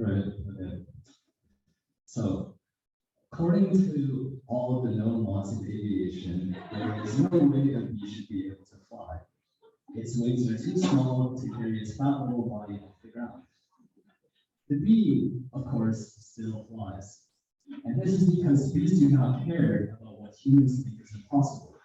Right. Okay. So, according to all of the known laws of aviation, there is no way a bee should be able to fly. Its wings are too small to carry its fat little body off the ground. The bee, of course, still flies. And this is because bees do not care about what humans think is impossible.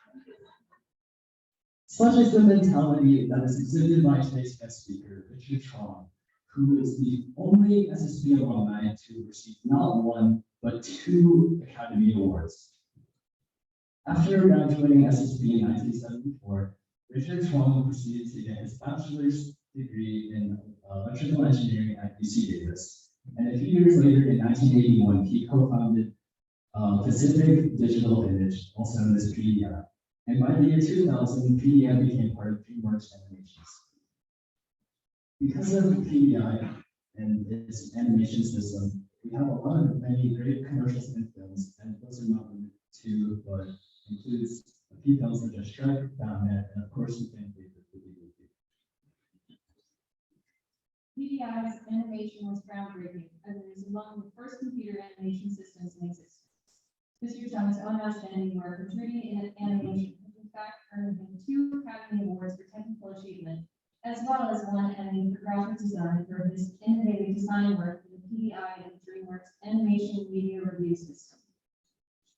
Such is the mentality that is exhibited by today's guest speaker, Richard Chuang, who is the only SSP alumni to receive not one, but 2 Academy Awards. After graduating SSP in 1974, Richard Chuang proceeded to get his bachelor's degree in electrical engineering at UC Davis. And a few years later, in 1981, he co-founded Pacific Digital Image, also known as PDI. And by the year 2000, PDI became part of DreamWorks Animations. Because of PDI and its animation system, we have a lot of many great commercials and films, and those are not limited to, but includes a few films such as Shrek, Batman, and of course, the fan favorite, the League. PDI's animation was groundbreaking, as it is among the first computer animation systems in existence. Mr. Chuang's own outstanding work in 3D animation has in fact earned him 2 Academy Awards for technical achievement, as well as 1 Emmy for graphic design for his innovative design work for the PDI and DreamWorks Animation Media Review System.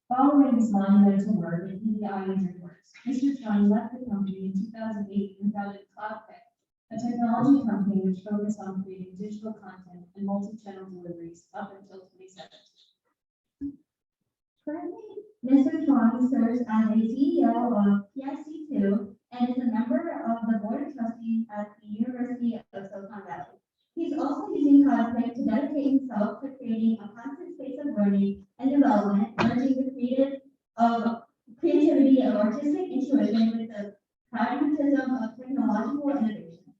Following his monumental work at PDI and DreamWorks, Mr. Chuang left the company in 2008 and founded CloudTech, a technology company which focused on creating digital content and multi-channel deliveries up until 2017. Currently, Mr. Chuang serves as a CEO of PSC2 and is a member of the Board of Trustees at the University of Silicon Valley. He's also using CloudTech to dedicate himself to creating a constant space of learning and development, merging the creativity of artistic intuition with the pragmatism of technological innovation.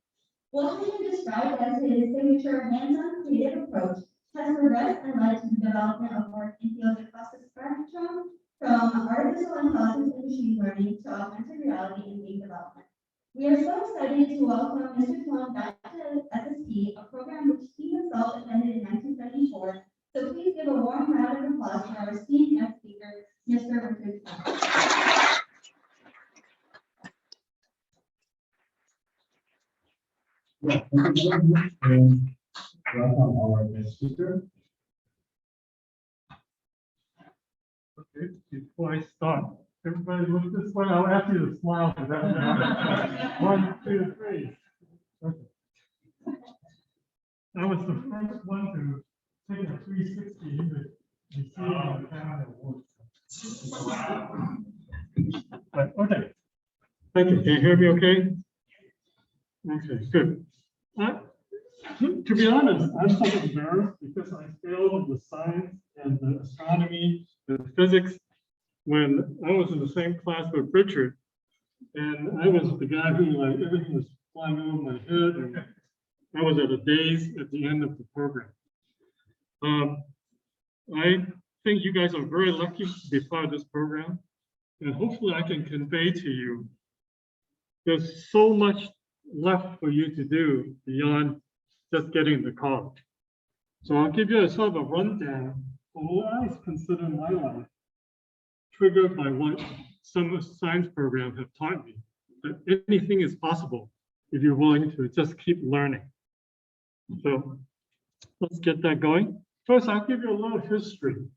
What has been described as his signature hands-on creative approach has progressed and led to the development of work in fields across the spectrum, from artificial intelligence and machine learning to augmented reality and game development. We are so excited to welcome Mr. Chuang back to SSP, a program which he himself attended in 1974. So please give a warm round of applause for our esteemed guest speaker, Mr. Richard Chuang. Welcome our guest speaker. Okay, before I start, everybody look this way. I'll ask you to smile for that. 1, 2, 3. Okay. I was the first one to take a 360 to receive the Academy Award. But okay. Thank you. Can you hear me okay? Okay, good. To be honest, I'm somewhat embarrassed because I failed the science and the astronomy and physics when I was in the same class with Richard. And I was the guy who, like, everything was flying over my head, and I was at a daze at the end of the program. I think you guys are very lucky to be part of this program, and hopefully I can convey to you there's so much left for you to do beyond just getting the college. So I'll give you a sort of a rundown of what I consider my life, triggered by what some science programs have taught me, that anything is possible if you're willing to just keep learning. So let's get that going. First, I'll give you a little history.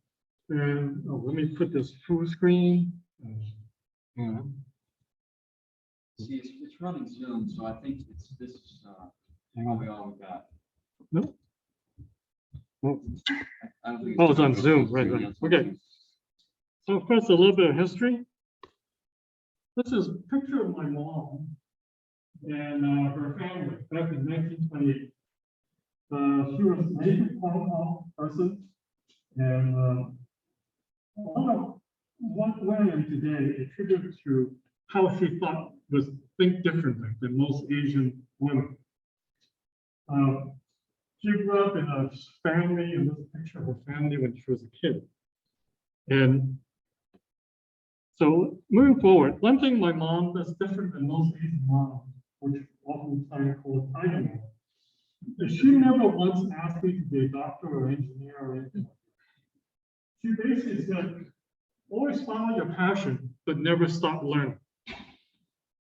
And let me put this full screen. See, it's running Zoom, so I think this is probably all we got. No? Oh, I don't think it's on Zoom, right. Okay. So first, a little bit of history. This is a picture of my mom and her family back in 1928. She was a native Hong Kong person, and what I am today attributed to how she thought was think differently than most Asian women. She grew up in a family, in this picture of her family when she was a kid. And so moving forward, one thing my mom does different than most Asian moms, which oftentimes called Tiger mom, And she never once asked me to be a doctor or engineer or anything. She basically said, always follow your passion, but never stop learning.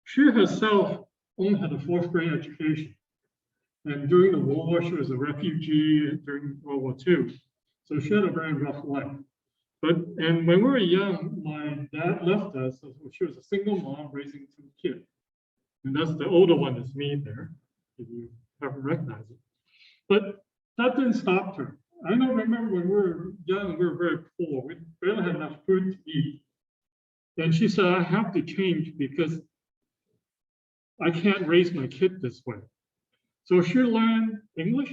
She herself only had a 4th grade education. And during the war, she was a refugee during World War II. So she had a very rough life. And when we were young, my dad left us. So she was a single mom raising 2 kids. And that's the older one is me there, if you haven't recognized it. But that didn't stop her. I don't remember when we were young, we were very poor. We barely had enough food to eat. And she said, I have to change because I can't raise my kid this way. So she learned English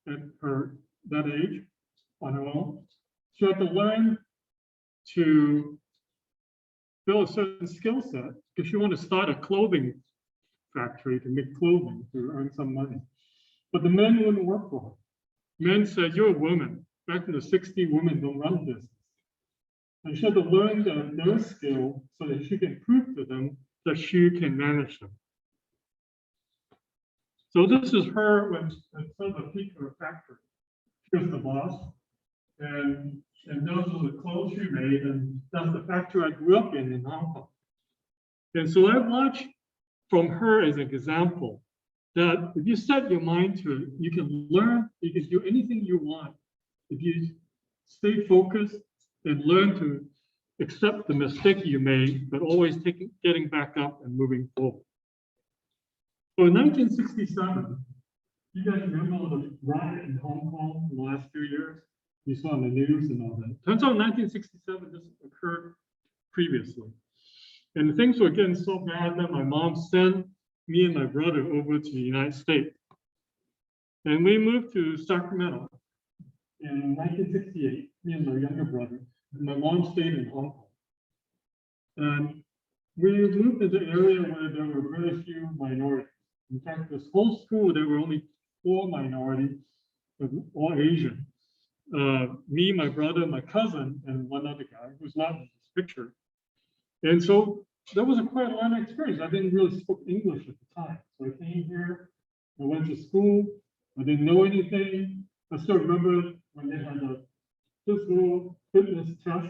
at that age on her own. She had to learn to build a certain skill set because she wanted to start a clothing factory to make clothing to earn some money. But the men wouldn't work for her. Men said, you're a woman. Back in the 60s, women don't run business. And she had to learn their skill so that she can prove to them that she can manage them. So this is her when at some of the peak of her factory. She was the boss. And those were the clothes she made. And that's the factory I grew up in Hong Kong. And so I watched from her as an example that if you set your mind to it, you can learn, you can do anything you want. If you stay focused and learn to accept the mistake you made, but always getting back up and moving forward. So in 1967, you guys remember the riot in Hong Kong in the last few years? You saw in the news and all that. Turns out in 1967, this occurred previously. And things were getting so bad that my mom sent me and my brother over to the United States. And we moved to Sacramento in 1968, me and my younger brother. And my mom stayed in Hong Kong. And we moved into an area where there were very few minorities. In fact, this whole school, there were only 4 minorities, all Asian. Me, my brother, my cousin, and one other guy who's not in this picture. And so that was quite a learning experience. I didn't really speak English at the time. So I came here, I went to school, I didn't know anything. I still remember when they had a physical fitness test,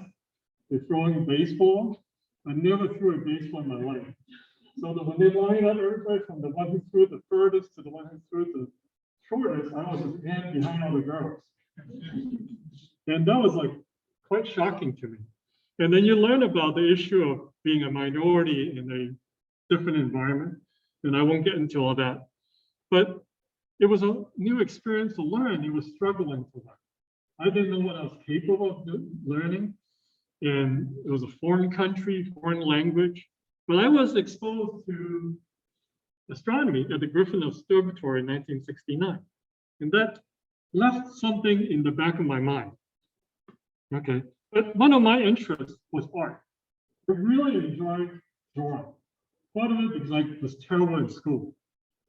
they're throwing baseball. I never threw a baseball in my life. So that when they lined up everybody from the one who threw the furthest to the one who threw the shortest, I was behind all the girls. And that was like quite shocking to me. And then you learn about the issue of being a minority in a different environment. And I won't get into all that. But it was a new experience to learn. It was struggling to learn. I didn't know what I was capable of learning. And it was a foreign country, foreign language. But I was exposed to astronomy at the Griffin Observatory in 1969. And that left something in the back of my mind. Okay. But one of my interests was art. I really enjoyed drawing. Part of it because I was terrible in school.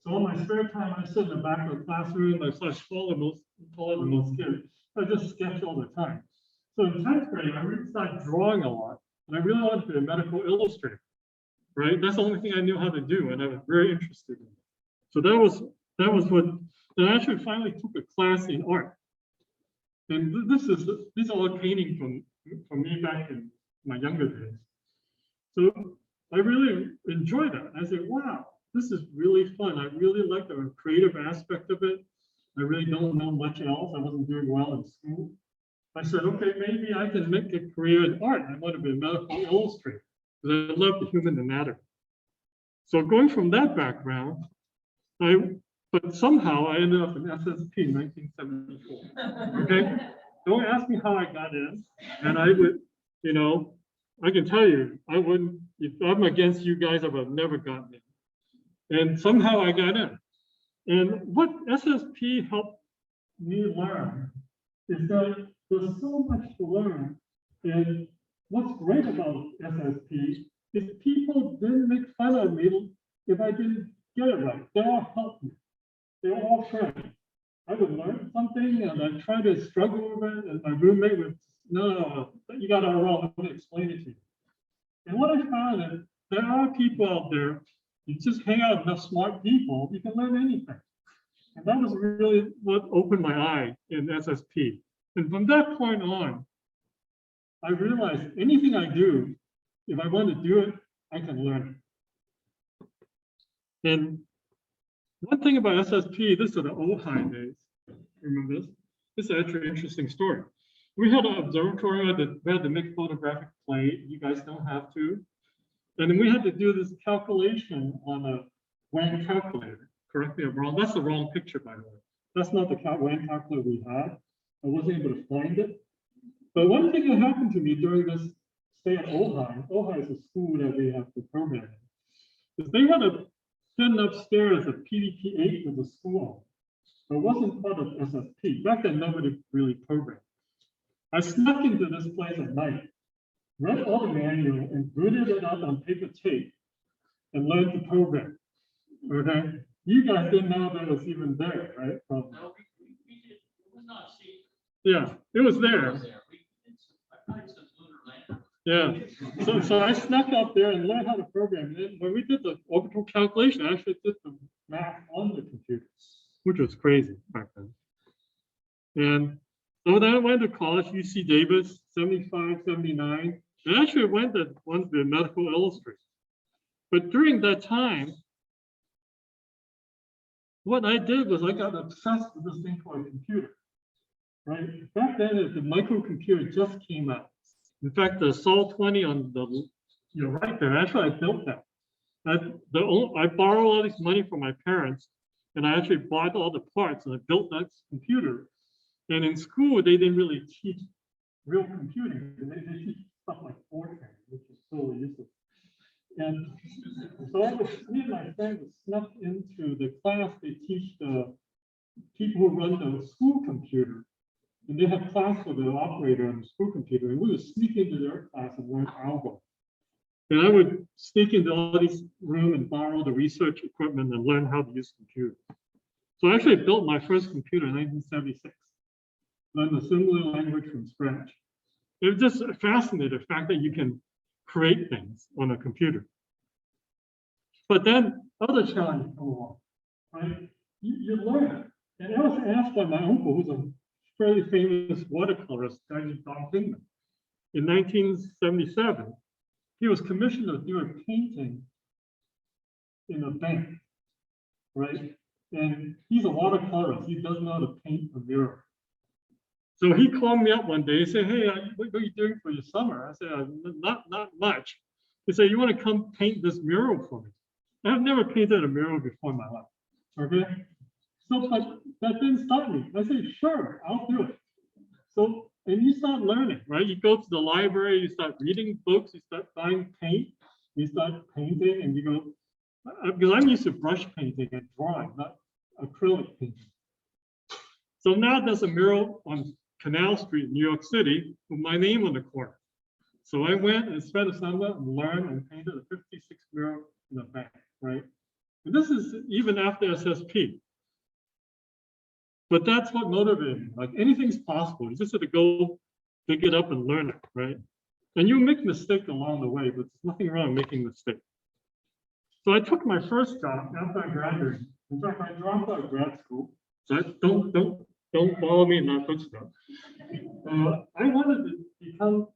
So in my spare time, I sit in the back of the classroom. I was taller than most kids. I just sketch all the time. So in 10th grade, I really started drawing a lot. And I really wanted to be a medical illustrator, right? That's the only thing I knew how to do. And I was very interested in it. So that was what, and I actually finally took a class in art. And these are all painting from me back in my younger days. So I really enjoyed that. I said, wow, this is really fun. I really like the creative aspect of it. I really don't know much else. I wasn't doing well in school. I said, okay, maybe I can make a career in art. I want to be a medical illustrator because I love the human anatomy. So going from that background, but somehow I ended up in SSP in 1974. Okay, don't ask me how I got in, and I would, I can tell you, I wouldn't. If I'm against you guys, I would have never gotten in. And somehow I got in. And what SSP helped me learn is that there's so much to learn. And what's great about SSP is people didn't make fun of me if I didn't get it right. They all helped me. They're all friends. I would learn something and I try to struggle with it, and my roommate would, no, you got it wrong. I'm going to explain it to you. And what I found is there are people out there, you just hang out with enough smart people, you can learn anything. And that was really what opened my eye in SSP. And from that point on, I realized anything I do, if I want to do it, I can learn it. And one thing about SSP, this is the OHD days. Remember this? This is actually an interesting story. We had an observatory that we had to make photographic plate. You guys don't have to. And then we had to do this calculation on a WAN calculator. Correct me if I'm wrong. That's the wrong picture, by the way. That's not the WAN calculator we had. I wasn't able to find it. But one thing that happened to me during this stay at OHD is a school that we have to program in, is they had a send upstairs a PDP-8 with the school. But it wasn't part of SSP. Back then, nobody really programmed. I snuck into this place at night, read all the manual, and booted it up on paper tape and learned to program. Okay? You guys didn't know that was even there, right? No, we did, it was not secret. Yeah, it was It there. was there. I tried some lunar lander. Yeah. So I snuck up there and learned how to program. And then when we did the orbital calculation, I actually did the math on the computer, which was crazy back then. And so then I went to college, UC Davis, 75, 79. And actually went to the medical illustration. But during that time, what I did was I got obsessed with this thing called a computer. Right? Back then, the microcomputer just came out. In fact, the Sol 20 on the right there, actually I built that. I borrowed all this money from my parents, and I actually bought all the parts, and I built that computer. And in school, they didn't really teach real computing. They teach stuff like Fortran, which is totally useless. And so me and my friend was snuck into the class. They teach the people who run the school computer. And they have class for the operator on the school computer. And we would sneak into their class and learn algo. And I would sneak into all these rooms and borrow the research equipment and learn how to use computers. So I actually built my first computer in 1976. Learned the assembly language from scratch. It was just fascinating, the fact that you can create things on a computer. But then other challenges come along, right? You learn. And I was asked by my uncle, who's a fairly famous watercolorist, Don Kingman. In 1977, he was commissioned to do a painting in a bank, right? And he's a watercolorist. He doesn't know how to paint a mural. So he called me up one day. He said, "Hey, what are you doing for your summer?" I said, "Not much." He said, "You want to come paint this mural for me?" I've never painted a mural before in my life. Okay. So, but that didn't stop me. I said, "Sure, I'll do it." So, and you start learning, right? You go to the library, you start reading books, you start buying paint, you start painting, and you go, because I'm used to brush painting and drawing, not acrylic painting. So now there's a mural on Canal Street in New York City with my name on the corner. So I went and spent a summer and learned and painted a 56 mural in the back, right? And this is even after SSP. But that's what motivated me. Like anything's possible. You just have to go pick it up and learn it, right? And you make mistakes along the way, but there's nothing wrong making mistakes. So I took my first job after I graduated. In fact, I dropped out of grad school. So don't follow me in that footstep. I wanted to become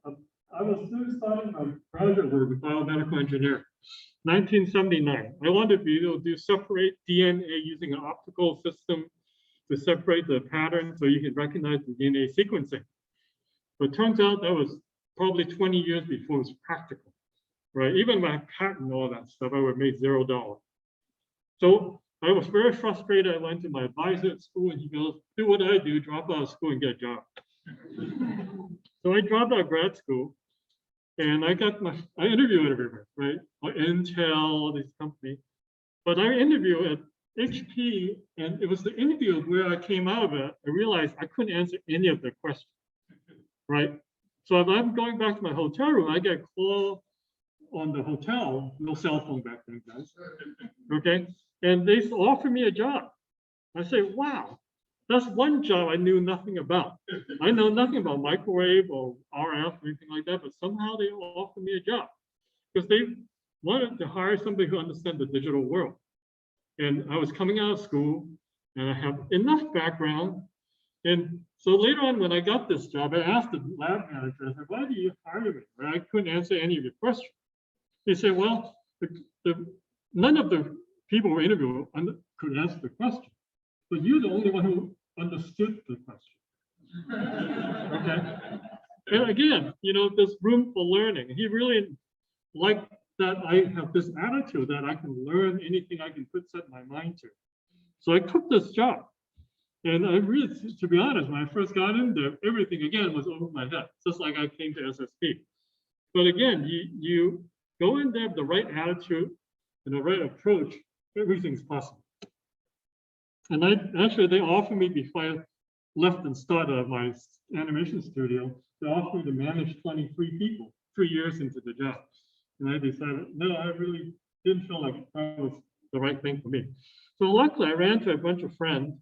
I was still starting my graduate work with biomedical engineering. 1979. I wanted to be able to separate DNA using an optical system to separate the pattern so you can recognize the DNA sequencing. But it turns out that was probably 20 years before it was practical, right? Even my patent, all that stuff, I would have made $0. So I was very frustrated. I went to my advisor at school and he goes, "Do what I do, drop out of school and get a job." So I dropped out of grad school and I interviewed everywhere, right? Like Intel, all these companies. But I interviewed at HP, and it was the interview where I came out of it, I realized I couldn't answer any of their questions, right? So if I'm going back to my hotel room, I get a call on the hotel, no cell phone back then, guys, okay? And they offer me a job. I say, wow, that's one job I knew nothing about. I know nothing about microwave or RF or anything like that, but somehow they offered me a job because they wanted to hire somebody who understands the digital world. And I was coming out of school and I have enough background. And so later on, when I got this job, I asked the lab manager, I said, why do you hire me? I couldn't answer any of your questions. He said, well, none of the people who were interviewed could answer the question, but you're the only one who understood the question. Okay. And again, there's room for learning. He really liked that I have this attitude that I can learn anything I can set my mind to. So I took this job. And I really, to be honest, when I first got in there, everything again was over my head, just like I came to SSP. But again, you go in there with the right attitude and the right approach, everything's possible. And they offered me before I left and started my animation studio, they offered me to manage 23 people 3 years into the job. And I decided, no, I really didn't feel like that was the right thing for me. So luckily, I ran to a bunch of friends,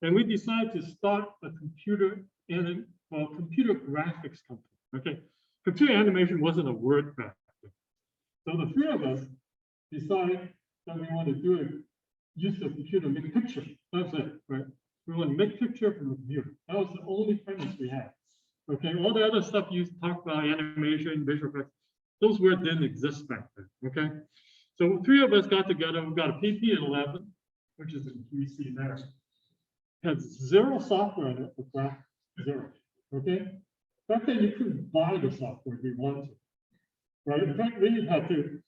and we decided to start a computer graphics company. Okay, computer animation wasn't a word back then. So the three of us decided that we want to do it, use the computer to make pictures. That's it, right? We want to make picture from the computer. That was the only premise we had. Okay, all the other stuff you talk about, animation, visual effects, those words didn't exist back then. Okay, so three of us got together. We got a PP11, which is the we see there. Had zero software in it for graphics, zero. Okay, back then you couldn't buy the software if you wanted to, right? In fact, we had to.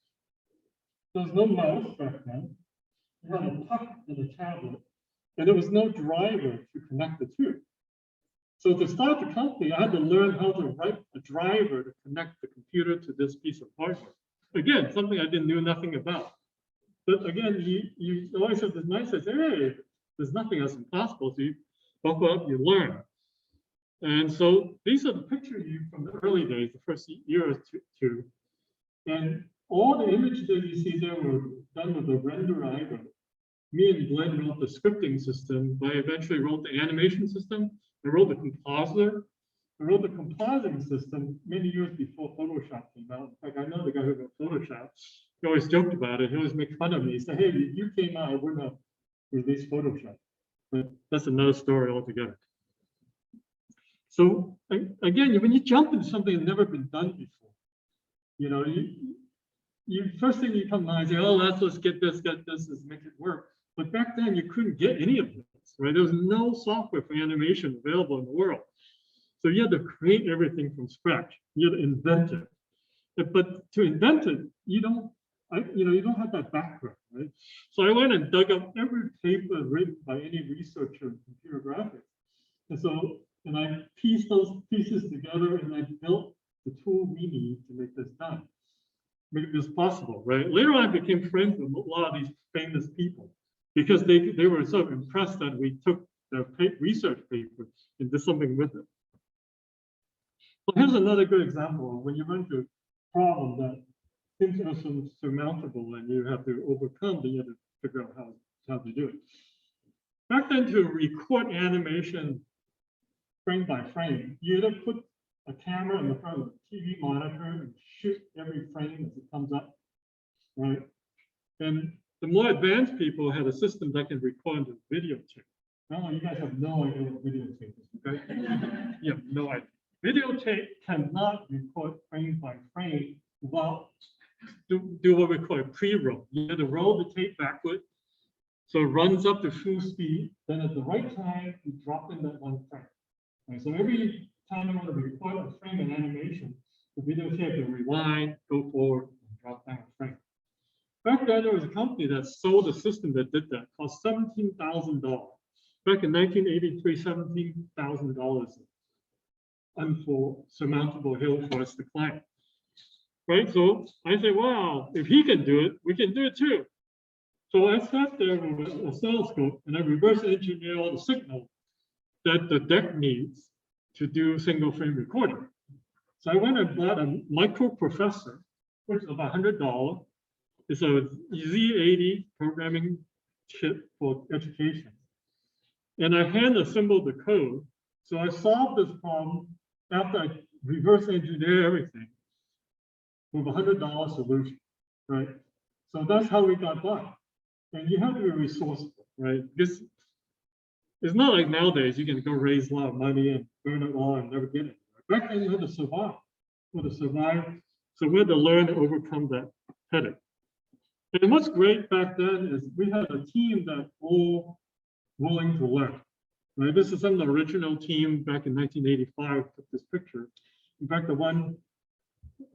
There was no mouse back then. You had a puck and a tablet, and there was no driver to connect the two. So to start the company, I had to learn how to write a driver to connect the computer to this piece of hardware. Again, something I didn't know nothing about. But again, you always have this mindset, hey, there's nothing else impossible. So you buckle up, you learn. And so these are the pictures from the early days, the first year or two. And all the images that you see there were done with a render I wrote. Me and Glenn wrote the scripting system, but I eventually wrote the animation system. I wrote the compositor. I wrote the compositing system many years before Photoshop came out. In fact, I know the guy who wrote Photoshop. He always joked about it. He always made fun of me. He said, hey, if you came out, I wouldn't have released Photoshop. But that's another story altogether. So again, when you jump into something that's never been done before, you first thing you come to mind, say, oh, let's get this, let's make it work. But back then you couldn't get any of this, right? There was no software for animation available in the world. So you had to create everything from scratch. You had to invent it. But to invent it, you don't have that background, right? So I went and dug up every paper written by any researcher in computer graphics. And I pieced those pieces together and I built the tool we need to make this done, make this possible, right? Later on, I became friends with a lot of these famous people because they were so impressed that we took their research paper and did something with it. Well, here's another good example of when you run into a problem that seems insurmountable and you have to overcome, then you have to figure out how to do it. Back then, to record animation frame by frame, you either put a camera in the front of the TV monitor and shoot every frame as it comes up, right? And the more advanced people had a system that can record the videotape. Now you guys have no idea what videotape is, okay? You have no idea. Videotape cannot record frame by frame without do what we call a pre-roll. You have to roll the tape backward, so it runs up to full speed. Then at the right time, you drop in that one frame. Right, so every time you want to record a frame in animation, the videotape will rewind, go forward, and drop down a frame. Back then, there was a company that sold a system that did that, cost $17,000. Back in 1983, $17,000, unsurmountable hill for us to climb. Right, so I say, wow, if he can do it, we can do it too. So I sat there with a oscilloscope and I reverse engineer all the signal that the deck needs to do single frame recording. So I went and bought a microprocessor, which is about $100. It's a Z80 programming chip for education. And I hand assembled the code. So I solved this problem after I reverse engineered everything with a $100 solution, right? So that's how we got by. And you have to be resourceful, right? Because It's not like nowadays you can go raise a lot of money and burn it all and never get it. Back then you had to survive. We had to survive. So we had to learn to overcome that headache. And what's great back then is we had a team that's all willing to learn. Right? This is some of the original team back in 1985 took this picture. In fact, the one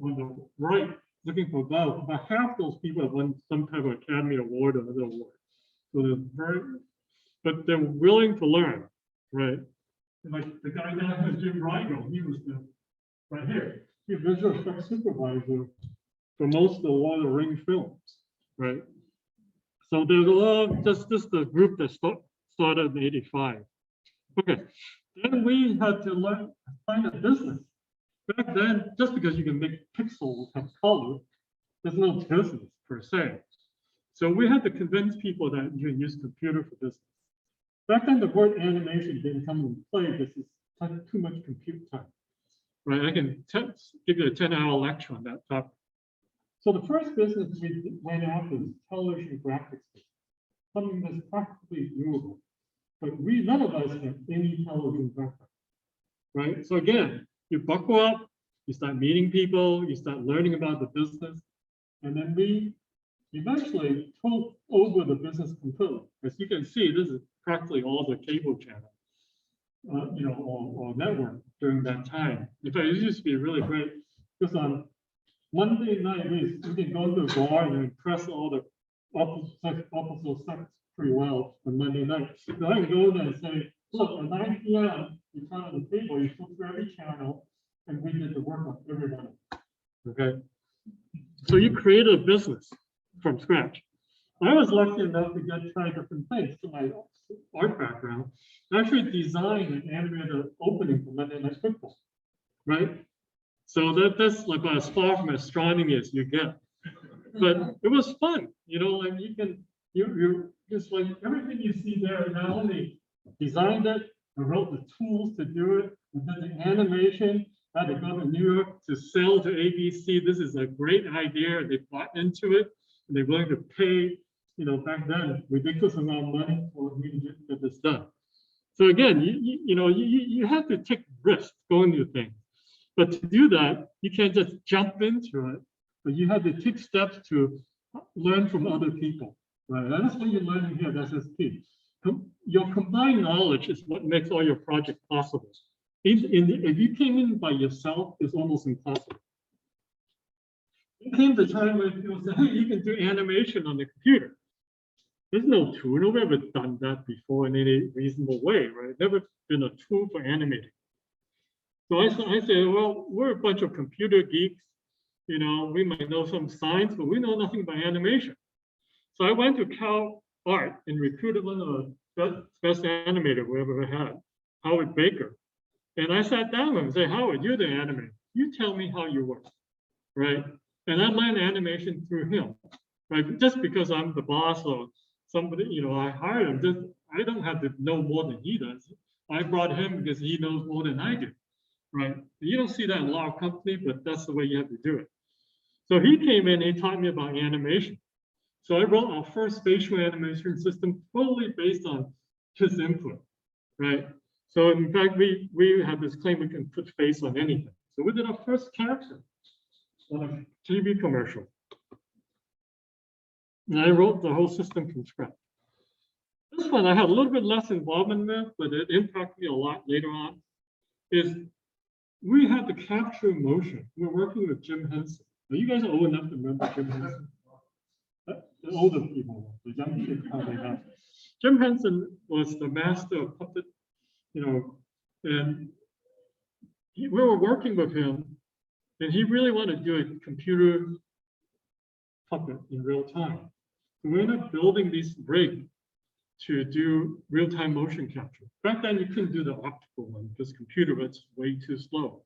on the right, looking for above, about half those people have won some type of Academy Award or another award. So they're very, but they're willing to learn, right? And like the guy now has Jim Rigel, he was the right here. He's visual effects supervisor for most of the Lord of the Rings films, right? So there's a lot of just the group that started in '85. Okay, then we had to learn find a business. Back then, just because you can make pixels have color, there's no business per se. So we had to convince people that you can use computer for business. Back then, the word animation didn't come into play because it's too much compute time. Right, I can give you a 10-hour lecture on that topic. So the first business we went after was television graphics business, something that's practically doable. But none of us have any television background, right? So again, you buckle up, you start meeting people, you start learning about the business, and then we eventually took over the business completely. As you can see, this is practically all the cable channel, or network during that time. In fact, it used to be really great because on Monday night, we can go to a bar and impress all the opposite sex pretty well on Monday night. So I can go there and say, look, at 9 p.m., you turn on the table, you flip through every channel, and we did the work on everyone. Okay. So you created a business from scratch. I was lucky enough to try different things to my art background. I actually designed and animated an opening for Monday Night Football, right? So that's like about as far from astronomy as you get. But it was fun, like you just like everything you see there, not only designed it, I wrote the tools to do it, I did the animation, I had to go to New York to sell to ABC. This is a great idea. They bought into it, and they're willing to pay, back then, ridiculous amount of money for me to get this done. So again, you have to take risks going into things. But to do that, you can't just jump into it, but you have to take steps to learn from other people, right? And that's what you're learning here at SSP. Your combined knowledge is what makes all your projects possible. If you came in by yourself, it's almost impossible. It came the time when people said, hey, you can do animation on the computer. There's no tool. Nobody ever done that before in any reasonable way, right? Never been a tool for animating. So I said, well, we're a bunch of computer geeks. We might know some science, but we know nothing about animation. So I went to Cal Art and recruited one of the best animator we ever had, Howard Baker. And I sat down with him and said, Howard, you're the animator. You tell me how you work, right? And I learned animation through him, right? Just because I'm the boss or somebody, I hired him. I don't have to know more than he does. I brought him because he knows more than I do, right? You don't see that in a lot of companies, but that's the way you have to do it. So he came in, he taught me about animation. So I wrote our first spatial animation system totally based on his input, right? So in fact, we have this claim we can put face on anything. So we did our first character on a TV commercial. And I wrote the whole system from scratch. This one I had a little bit less involvement with, but it impacted me a lot later on, is we had to capture motion. We were working with Jim Henson. Are you guys old enough to remember Jim Henson? The older people, the young kids probably not. Jim Henson was the master of puppet, and we were working with him, and he really wanted to do a computer puppet in real time. So we ended up building this rig to do real-time motion capture. Back then, you couldn't do the optical one because computer was way too slow.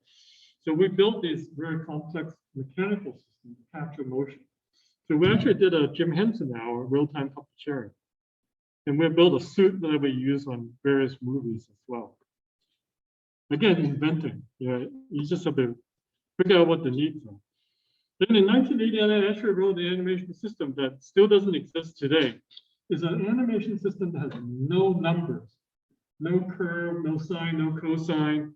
So we built this very complex mechanical system to capture motion. So we actually did a Jim Henson hour real-time puppeteering. And we built a suit that we use on various movies as well. Again, inventing. You just have to figure out what the needs are. Then in 1989, I actually wrote the animation system that still doesn't exist today. It's an animation system that has no numbers. no curve, no sine, no cosine.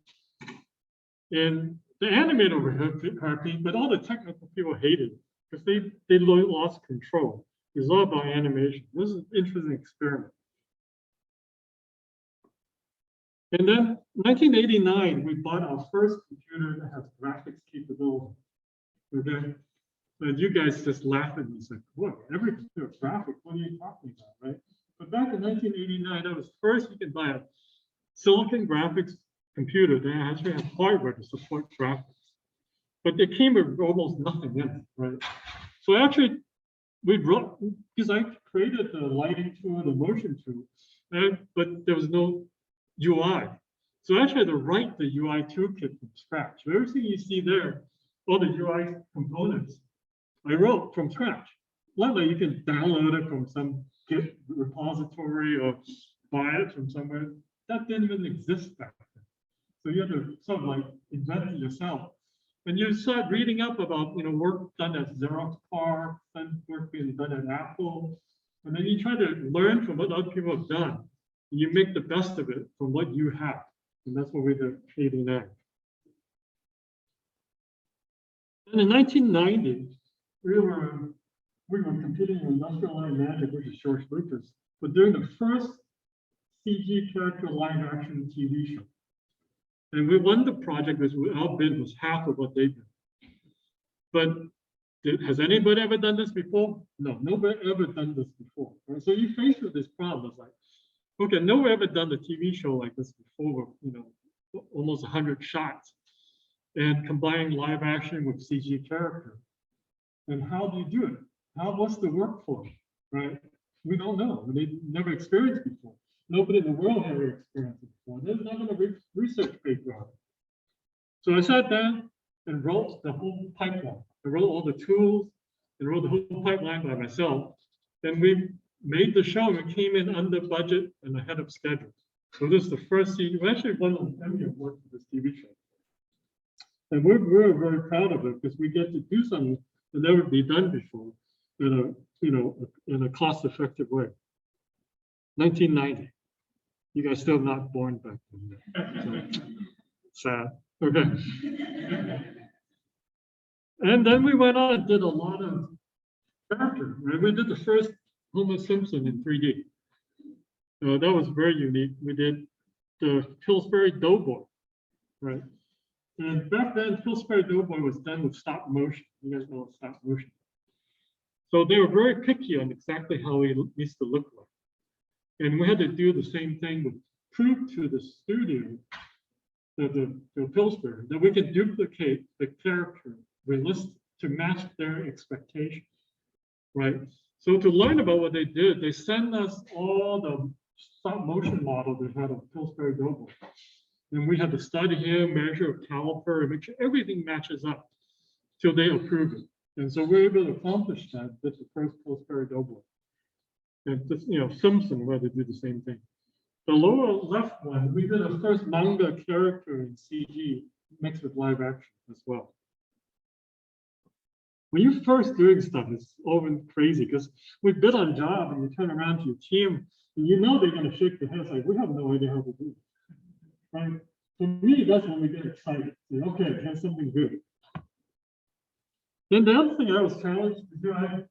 And the animator were happy, but all the technical people hated it because they lost control. It was all about animation. This is an interesting experiment. And then 1989, we bought our first computer that has graphics capability. Okay. And you guys just laugh at me and say, "What? Every computer graphics? What are you talking about?" Right? But back in 1989, that was first you could buy a silicon graphics computer that actually had hardware to support graphics. But it came with almost nothing in it, right? So actually, we wrote, because I created the lighting tool, the motion tool, but there was no UI. So I actually had to write the UI toolkit from scratch. So everything you see there, all the UI components, I wrote from scratch. Luckily, you can download it from some Git repository or buy it from somewhere. That didn't even exist back then. So you had to sort of like invent it yourself. And you start reading up about, work done at Xerox PARC, work being done at Apple. And then you try to learn from what other people have done. And you make the best of it from what you have. And that's what we did in 89. And in 1990, we were competing in Industrial Light and Magic, which is George Lucas, but during the first CG character live action TV show. And we won the project because our bid was half of what they did. But has anybody ever done this before? No, nobody ever done this before. Right? So you face with this problem. It's like, okay, nobody ever done a TV show like this before, almost 100 shots and combining live action with CG character. And how do you do it? What's the workflow, right? We don't know. They've never experienced it before. Nobody in the world had ever experienced it before. There's not even a research paper on it. So I sat down and wrote the whole pipeline. I wrote all the tools and wrote the whole pipeline by myself. And we made the show and it came in under budget and ahead of schedule. So this is the first season. We actually won an Emmy Award for this TV show. And we're very proud of it because we get to do something that never been done before in a cost-effective way. 1990. You guys still not born back then. So, sad. Okay. And then we went on and did a lot of character. Right? We did the first Homer Simpson in 3D. That was very unique. We did the Pillsbury Doughboy, right? And back then, Pillsbury Doughboy was done with stop motion. You guys know what stop motion. So they were very picky on exactly how he needs to look like. And we had to do the same thing to prove to the studio, the Pillsbury, that we could duplicate the character realistic to match their expectations, right? So to learn about what they did, they sent us all the stop motion model they had of Pillsbury Doughboy. And we had to study him, measure a caliper, and make sure everything matches up till they approve it. And so we're able to accomplish that. That's the first Pillsbury Doughboy. And just, Simpson, we had to do the same thing. The lower left one, we did a first manga character in CG mixed with live action as well. When you're first doing stuff, it's often crazy because we bid on job and you turn around to your team and they're going to shake their heads like, we have no idea how to do it. Right? For me, that's when we get excited. Say, okay, here's something good. Then the other thing I was challenged to do, I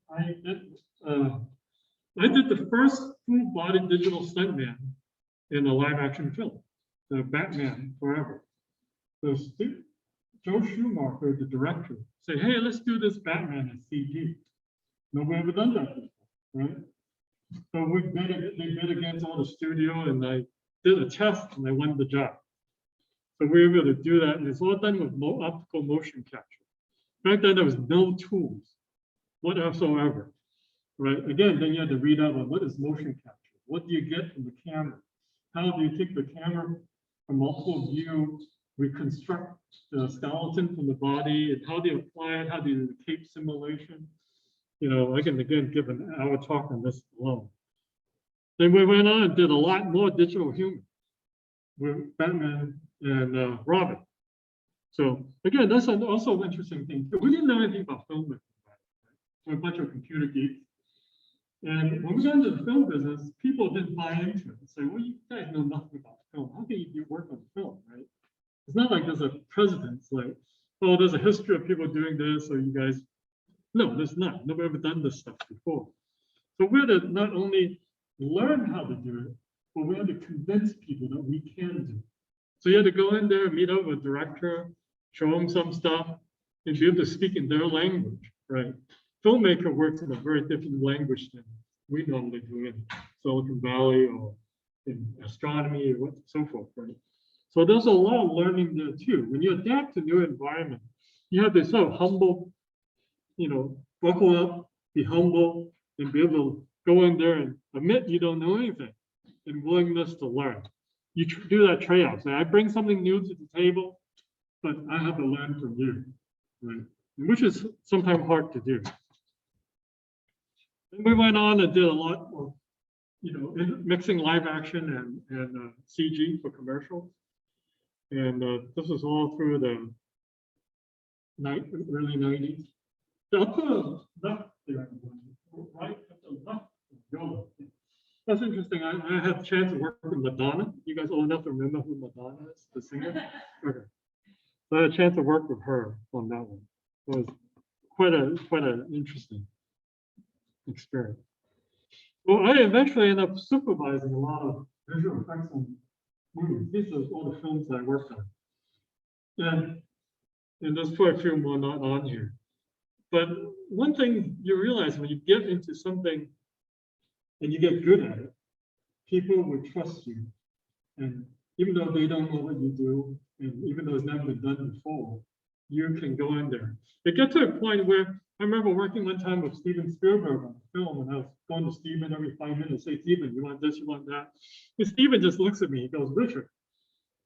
did the first full-body digital stuntman in a live-action film, the Batman Forever. So Joe Schumacher, the director, said, "Hey, let's do this Batman in CG." Nobody ever done that before, right? So they bid against all the studio, and I did a test, and I won the job. So we were able to do that, and it's all done with optical motion capture. Back then, there was no tools whatsoever, right? Again, then you had to read up on what is motion capture? What do you get from the camera? How do you take the camera from multiple view, reconstruct the skeleton from the body, and how do you apply it? How do you do the tape simulation? I can again give an hour talk on this alone. Then we went on and did a lot more digital humor with Batman and Robin. So again, that's also an interesting thing too. We didn't know anything about filmmaking. We're a bunch of computer geeks. And when we got into the film business, people didn't buy into it. Say, well, you guys know nothing about film. How can you do work on film, right? It's not like there's a precedent. It's like, oh, there's a history of people doing this, so you guys. No, there's not. Nobody ever done this stuff before. So we had to not only learn how to do it, but we had to convince people that we can do it. So you had to go in there, meet up with a director, show them some stuff, and be able to speak in their language, right? Filmmaker works in a very different language than we normally do in Silicon Valley or in astronomy or so forth, right? So there's a lot of learning there too. When you adapt to new environment, you have to sort of humble, buckle up, be humble, and be able to go in there and admit you don't know anything, and willingness to learn. You do that trade-off. Say, I bring something new to the table, but I have to learn from you, right? Which is sometimes hard to do. And we went on and did a lot of, mixing live action and CG for commercials. And this was all through the early 90s. The upper left there, right at the left. That's interesting. I had a chance to work with Madonna. You guys old enough to remember who Madonna is, the singer? Okay. So I had a chance to work with her on that one. It was quite an interesting experience. Well, I eventually ended up supervising a lot of visual effects on movies. These are all the films I worked on. And there's quite a few more not on here. But one thing you realize when you get into something and you get good at it, people will trust you. And even though they don't know what you do, and even though it's never been done before, you can go in there. It gets to a point where I remember working one time with Steven Spielberg on a film, and I was going to Steven every 5 minutes, say, Steven, you want this, you want that? And Steven just looks at me, he goes, Richard,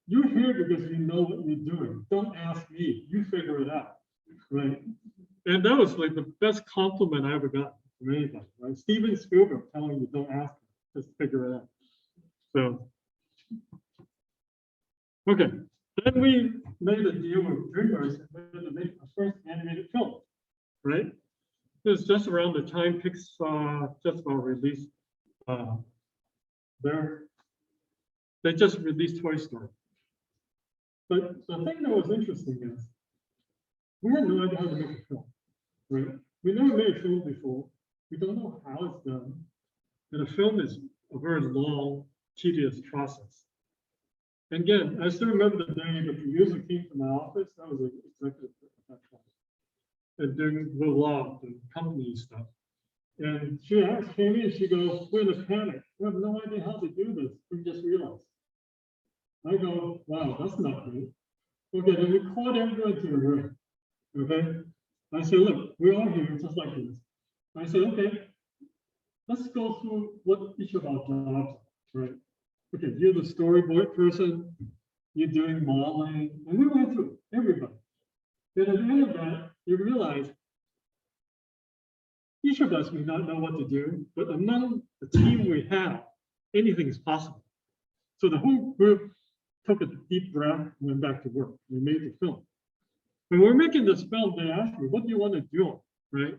you're here because you know what you're doing. Don't ask me, you figure it out, right? And that was like the best compliment I ever got from anybody, right? Steven Spielberg telling you don't ask me, just figure it out. So, okay. Then we made a deal with DreamWorks to make our first animated film, right? It was just around the time Pixar just about released they just released Toy Story. But the thing that was interesting is we had no idea how to make a film, right? We never made a film before. We don't know how it's done. And a film is a very long, tedious process. And again, I still remember the day the producer came to my office. I was an executive at that time, and doing the law, the company stuff. And she came in, she goes, we're in a panic. We have no idea how to do this. We just realized. I go, wow, that's not good. Okay, then we called everyone to the room. Okay. I said, look, we're all here just like this. I said, okay, let's go through what each of our jobs are, right? Okay, you're the storyboard person, you're doing modeling, and we went through everybody. Then at the end of that, you realize each of us may not know what to do, but among the team we have, anything is possible. So the whole group took a deep breath and went back to work. We made the film. When we're making this film, they asked me, what do you want to do, right?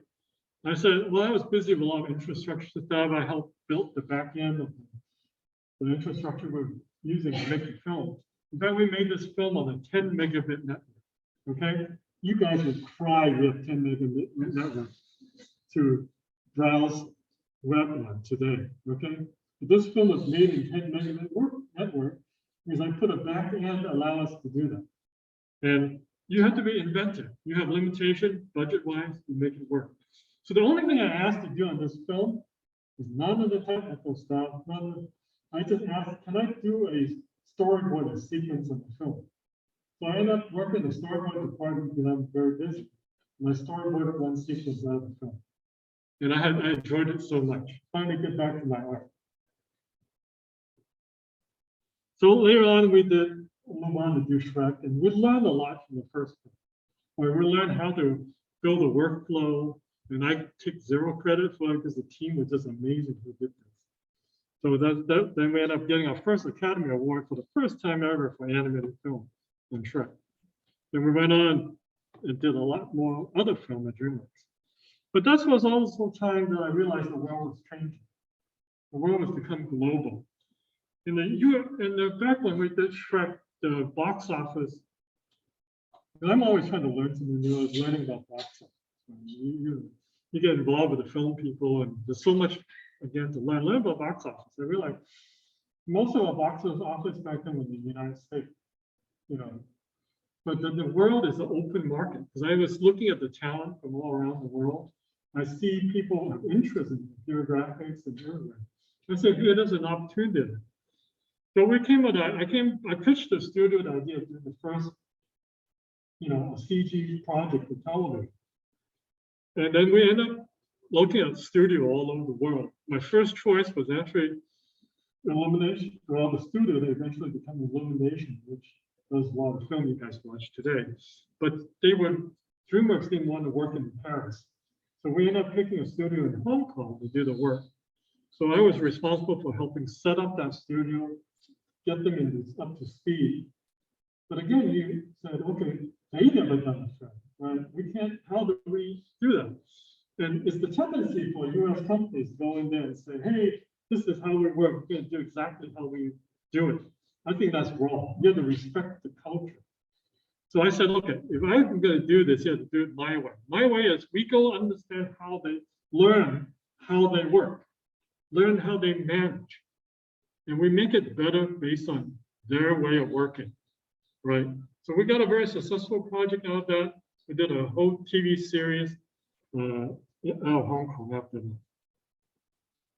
I said, well, I was busy with a lot of infrastructure stuff. I helped build the back end of the infrastructure we're using to make the film. In fact, we made this film on a 10 megabit network, okay? You guys would cry with 10 megabit network to browse web on today, okay? But this film was made in 10 megabit network because I put a back end allow us to do that. And you have to be inventive. You have limitation, budget-wise, you make it work. So the only thing I asked to do on this film is none of the technical stuff, I just asked, can I do a storyboard, a sequence of the film? So I ended up working in the storyboard department because I'm very busy. And I storyboarded one sequence out of the film. And I enjoyed it so much. Finally get back to my art. So later on, we did move on to do Shrek, and we learned a lot from the first film. Where we learned how to build a workflow, and I take zero credit for it because the team was just amazing who did this. So then we ended up getting our first Academy Award for the first time ever for animated film in Shrek. Then we went on and did a lot more other film at DreamWorks. But that was also time that I realized the world was changing. The world was becoming global. Back when we did Shrek, the box office, and I'm always trying to learn something new. I was learning about box office. You get involved with the film people, and there's so much, again, to learn. Learn about box office. I realized most of our box office back then was in the United States, you know. But the world is an open market, because I was looking at the talent from all around the world. I see people have interest in geographics and everywhere. I said, here, there's an opportunity. So we came with that. I pitched the studio the idea of doing the first, you know, a CG project for television. And then we ended up looking at studio all over the world. My first choice was actually Illumination. Well, the studio, they eventually become Illumination, which does a lot of film you guys watch today. But DreamWorks didn't want to work in Paris. So we ended up picking a studio in Hong Kong to do the work. So I was responsible for helping set up that studio, get them up to speed. But again, you said, okay, they never done this, right? We can't, how do we do that? And it's the tendency for US companies to go in there and say, hey, this is how we work. We're going to do exactly how we do it. I think that's wrong. You have to respect the culture. So I said, okay, if I'm going to do this, you have to do it my way. My way is we go understand how they learn, how they work, learn how they manage. And we make it better based on their way of working, right? So we got a very successful project out of that. We did a whole TV series out of Hong Kong after that.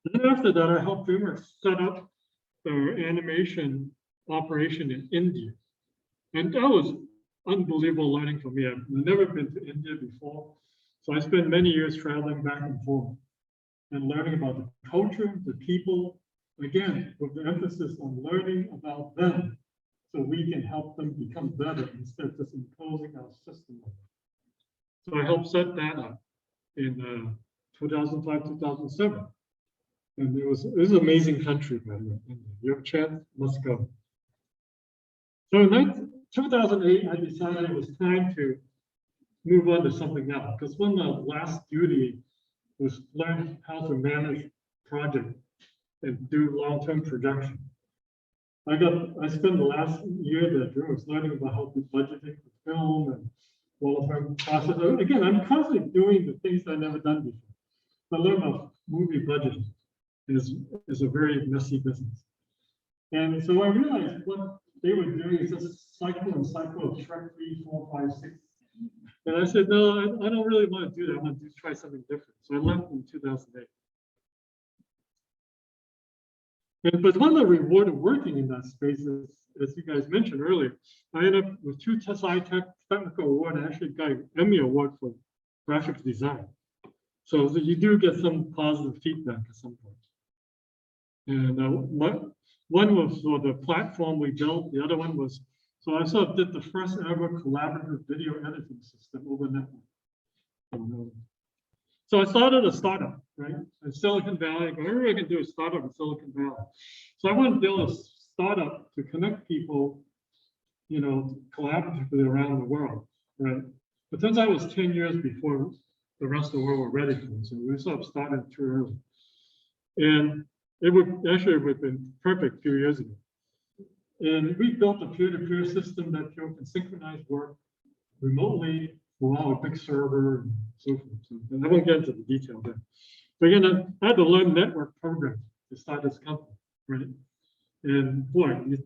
And then after that, I helped DreamWorks set up their animation operation in India. And that was unbelievable learning for me. I've never been to India before. So I spent many years traveling back and forth and learning about the culture, the people, again, with the emphasis on learning about them so we can help them become better instead of just imposing our system. So I helped set that up in 2005, 2007. And it was an amazing country, by the way. If you have a chance, must go. So in 2008, I decided it was time to move on to something else, because one of the last duty was learn how to manage project and do long-term production. I spent the last year that I was learning about how to budgeting for film and long-term process. Again, I'm constantly doing the things I've never done before. I learned about movie budgeting is a very messy business. And so I realized what they were doing is just cycle and cycle of Shrek 3, 4, 5, 6. And I said, no, I don't really want to do that. I want to try something different. So I left in 2008. But one of the rewards of working in that space is, as you guys mentioned earlier, I ended up with 2 technical awards. I actually got an Emmy Award for graphics design. So you do get some positive feedback at some point. And one was for the platform we built. The other one was, so I sort of did the first ever collaborative video editing system over network. So I started a startup, right? In Silicon Valley, whatever I can do is startup in Silicon Valley. So I want to build a startup to connect people, you know, collaboratively around the world, right? But since I was 10 years before the rest of the world were ready for it, so we sort of started too early. And it would have been perfect a few years ago. And we built a peer-to-peer system that people can synchronize work remotely on a big server and so forth. So I won't get into the detail there. But again, I had to learn network programming to start this company, right? And boy, it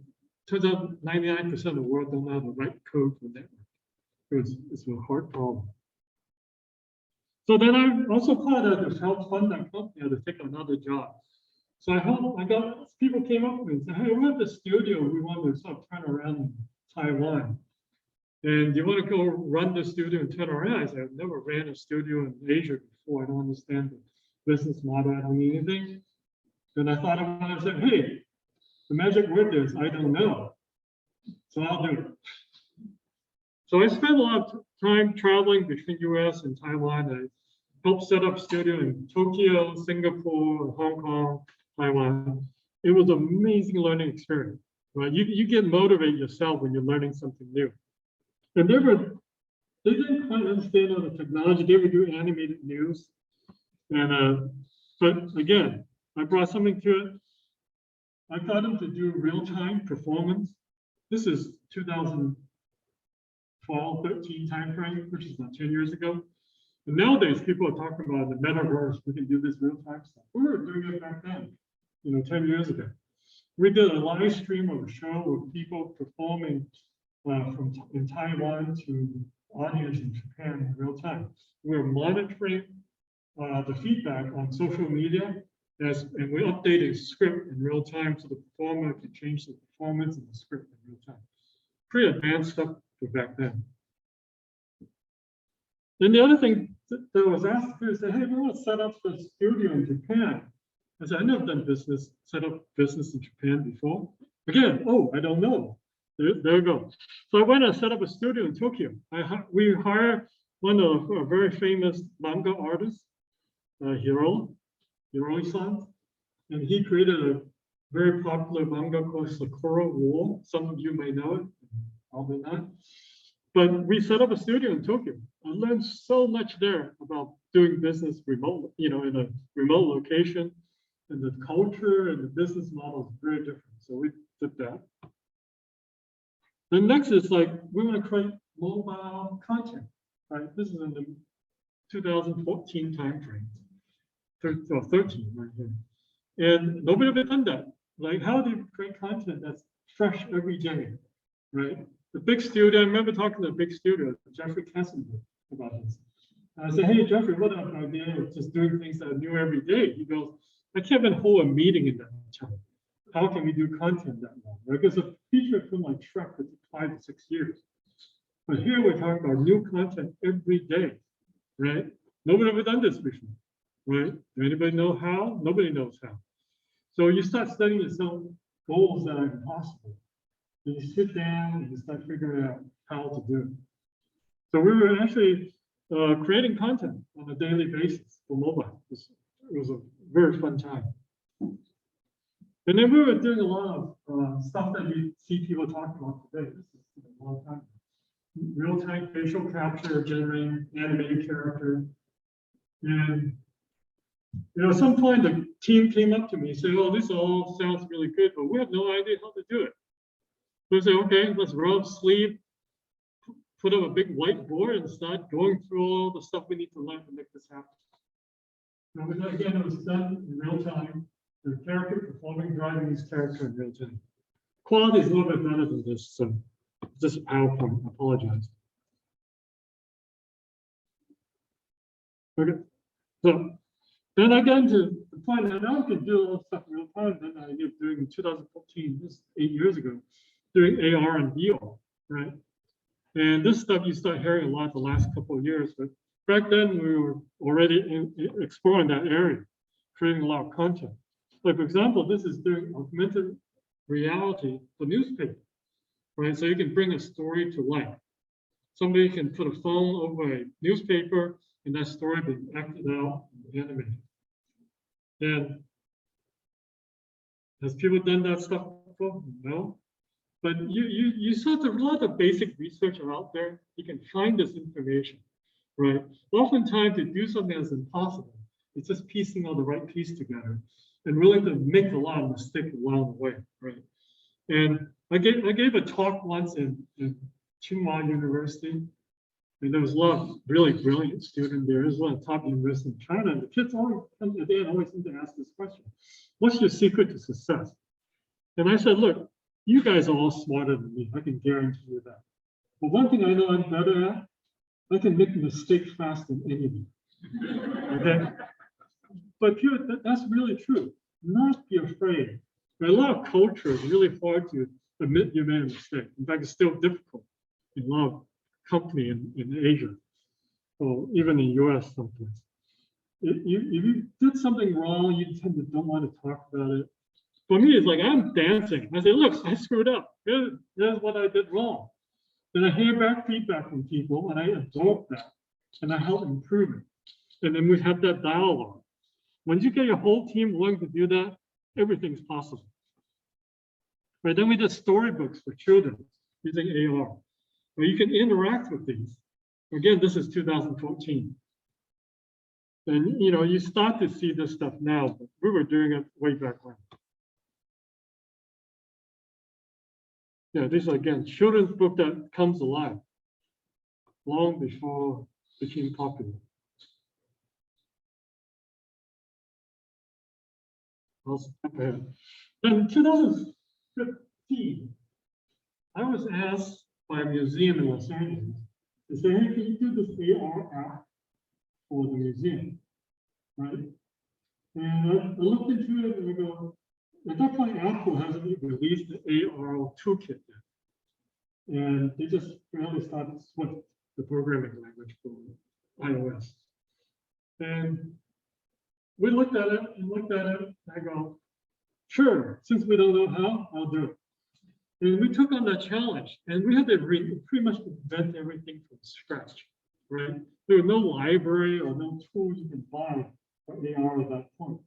turns out 99% of the world don't know the right code for network. It's a hard problem. So then I also thought that to help fund that company, I had to take another job. So I got people came up with me and said, hey, we have this studio we want to sort of turn around in Taiwan. And you want to go run the studio and turn around? I said, I've never ran a studio in Asia before. I don't understand the business model. I don't need anything. Then I thought about it and said, hey, the magic word is I don't know. So I'll do it. So I spent a lot of time traveling between US and Taiwan. I helped set up a studio in Tokyo, Singapore, Hong Kong, Taiwan. It was an amazing learning experience, right? You get motivated yourself when you're learning something new. And they didn't quite understand all the technology. They would do animated news And but again, I brought something to it. I got them to do real-time performance. This is 2012, 13 timeframe, which is about 10 years ago. And nowadays, people are talking about the metaverse. We can do this real-time stuff. We were doing it back then, 10 years ago. We did a live stream of a show with people performing in Taiwan to audience in Japan in real time. We were monitoring the feedback on social media, and we're updating script in real time so the performer can change the performance of the script in real time. Pretty advanced stuff for back then. Then the other thing that was asked to do is, hey, we want to set up the studio in Japan. I said, I've never done set up business in Japan before. Again, I don't know. There we go. So I went and set up a studio in Tokyo. We hired one of our very famous manga artists, Hiroi-san, and he created a very popular manga called Sakura War. Some of you may know it, probably not. But we set up a studio in Tokyo. I learned so much there about doing business remote, in a remote location, and the culture and the business model is very different. So we did that. The next is we want to create mobile content, right? This is in the 2014 timeframe, or 13 right here. And nobody ever done that. How do you create content that's fresh every day, right? The big studio, I remember talking to a big studio, Jeffrey Kessenberg, about this. And I said, hey, Jeffrey, what about an idea of just doing things that are new every day? He goes, I can't even hold a meeting in that time. How can we do content that long? Because a feature film like Shrek would take 5 to 6 years. But here we're talking about new content every day, right? Nobody ever done this before, right? Do anybody know how? Nobody knows how. So you start setting yourself goals that are impossible. And you sit down and you start figuring out how to do it. So we were actually creating content on a daily basis for mobile. It was a very fun time. And then we were doing a lot of stuff that you see people talking about today. This is a long time. Real-time facial capture, generating animated character. And at some point the team came up to me and said, oh, this all sounds really good, but we have no idea how to do it. So I said, okay, let's roll up sleeve, put up a big whiteboard and start going through all the stuff we need to learn to make this happen. And again, it was done in real time. The character performing, driving his character in real time. Quality is a little bit better than this, so just a PowerPoint, I apologize. Okay, so then I got into the point that now I can do all this stuff in real time. Then I ended up doing in 2014, this 8 years ago, doing AR and VR, right? And this stuff you start hearing a lot the last couple of years, but back then we were already exploring that area, creating a lot of content. Like for example, this is doing augmented reality for newspaper, right? So you can bring a story to life. Somebody can put a phone over a newspaper and that story being acted out and animated. And has people done that stuff before? No. But you saw a lot of basic research are out there. You can find this information, right? Oftentimes to do something that's impossible, it's just piecing all the right piece together and willing to make a lot of mistakes along the way, right? And I gave a talk once in Tsinghua University, and there was a lot of really brilliant students there. It was one of the top universities in China, and the kids always come to the end, always seem to ask this question: what's your secret to success? And I said, look, you guys are all smarter than me. I can guarantee you that. But one thing I know I'm better at, I can make mistakes faster than any of you. Okay? But that's really true. Not be afraid. But a lot of culture is really hard to admit you made a mistake. In fact, it's still difficult in a lot of companies in Asia, or even in the US sometimes. If you did something wrong, you tend to don't want to talk about it. For me, it's like I'm dancing. I say, look, I screwed up. Here's what I did wrong. Then I hear back feedback from people, and I absorb that, and I help improve it. And then we have that dialogue. When you get your whole team willing to do that, everything's possible. Right? Then we did storybooks for children using AR, where you can interact with these. Again, this is 2014. And, you know, you start to see this stuff now, but we were doing it way back when. Yeah, this is again, children's book that comes alive long before it became popular. I'll skip ahead. Then in 2015, I was asked by a museum in Los Angeles to say, hey, can you do this AR app for the museum, right? And I looked into it and I go, at that point, Apple hasn't released the AR toolkit yet. And they just really started to switch the programming language for iOS. And we looked at it and looked at it. And I go, sure, since we don't know how, I'll do it. And we took on that challenge, and we had to pretty much invent everything from scratch, right? There was no library or no tool you can buy for AR at that point.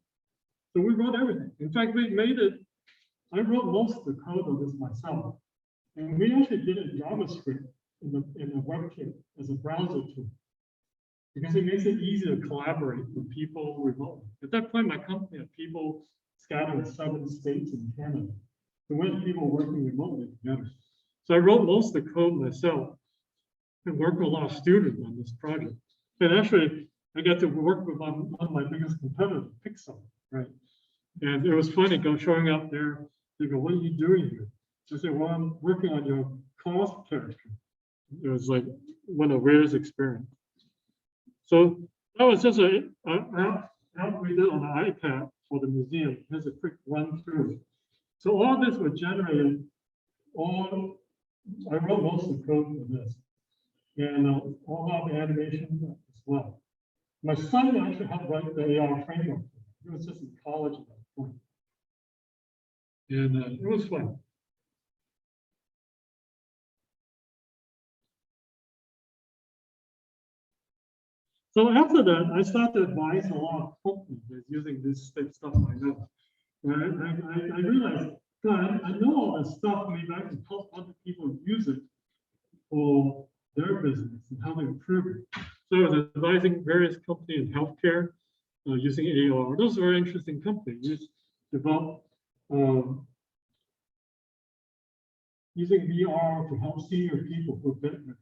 So we wrote everything. In fact, we made it, I wrote most of the code of this myself. And we actually did it in JavaScript in the WebKit as a browser tool, because it makes it easy to collaborate with people remotely. At that point, my company had people scattered in 7 states in Canada. So we had people working remotely together. So I wrote most of the code myself and worked with a lot of students on this project. And actually, I got to work with one of my biggest competitors, Pixar, right? And it was funny showing up there. They go, what are you doing here? I said, well, I'm working on your cost character. It was like one of the rarest experience. So that was just an app we did on the iPad for the museum. Here's a quick run through. So all this was generated I wrote most of the code for this. And all of the animation as well. My son actually helped write the AR framework. He was just in college at that point. And it was fun. So after that, I started to advise a lot of companies that's using this stuff I know. Right? I realized, God, I know all this stuff, maybe I can help other people use it for their business and how to improve it. So I was advising various companies in healthcare using AR. Those are very interesting companies. Just develop using VR to help senior people who are bedridden.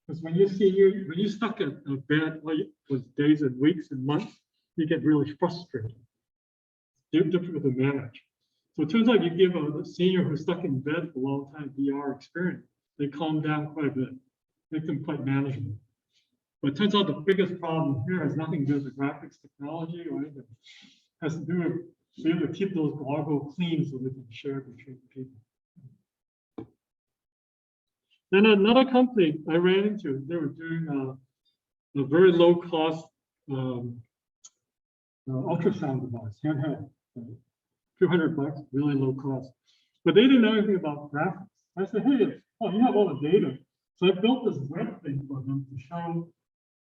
Because when you're stuck in a bed for days and weeks and months, you get really frustrated. They're difficult to manage. So it turns out you give a senior who's stuck in bed for a long time VR experience, they calm down quite a bit, make them quite manageable. But it turns out the biggest problem here has nothing to do with the graphics technology or anything. It has to do with being able to keep those goggles clean so they can share between people. Then another company I ran into, they were doing a very low cost ultrasound device, handheld, $200, really low cost. But they didn't know anything about graphics. I said, hey, you have all the data. So I built this web thing for them to show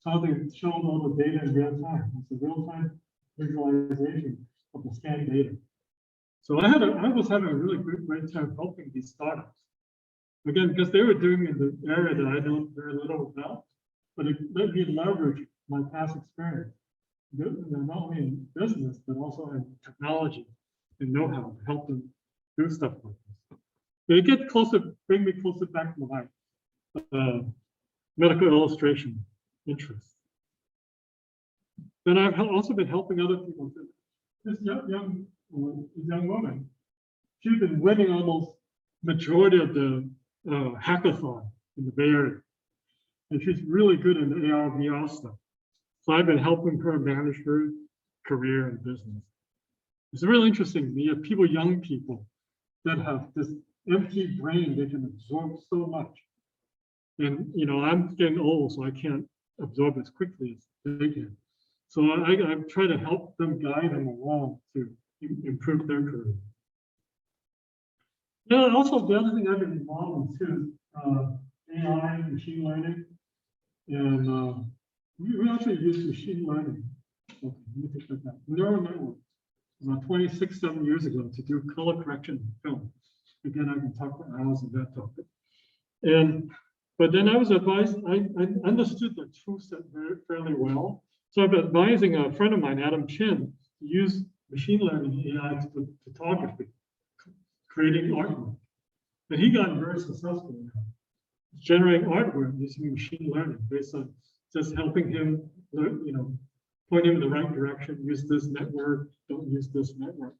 how they show all the data in real time. It's a real-time visualization of the scanned data. So I was having a really great time helping these startups. Again, because they were doing in the area that I know very little about, but it let me leverage my past experience, not only in business, but also in technology and know-how to help them do stuff like this. They get closer, bring me closer back to my medical illustration interests. Then I've also been helping other people too. This young woman, she's been winning almost majority of the hackathon in the Bay Area. And she's really good in the AR, VR stuff. So I've been helping her manage her career and business. It's really interesting. You have people, young people, that have this empty brain, they can absorb so much. And I'm getting old, so I can't absorb as quickly as they can. So I try to help them, guide them along to improve their career. Yeah, also the other thing I've been involved in too, AI, machine learning, and we actually use machine learning. Okay, let me take that. Neural networks about 27 years ago to do color correction film. Again, I can talk for hours on that topic. But then I was advised, I understood the tool set fairly well. So So I've been advising a friend of mine, Adam Chin, to use machine learning AI to photography, creating artwork. And he got very successful now, generating artwork using machine learning based on just helping him, point him in the right direction, use this network, don't use this network.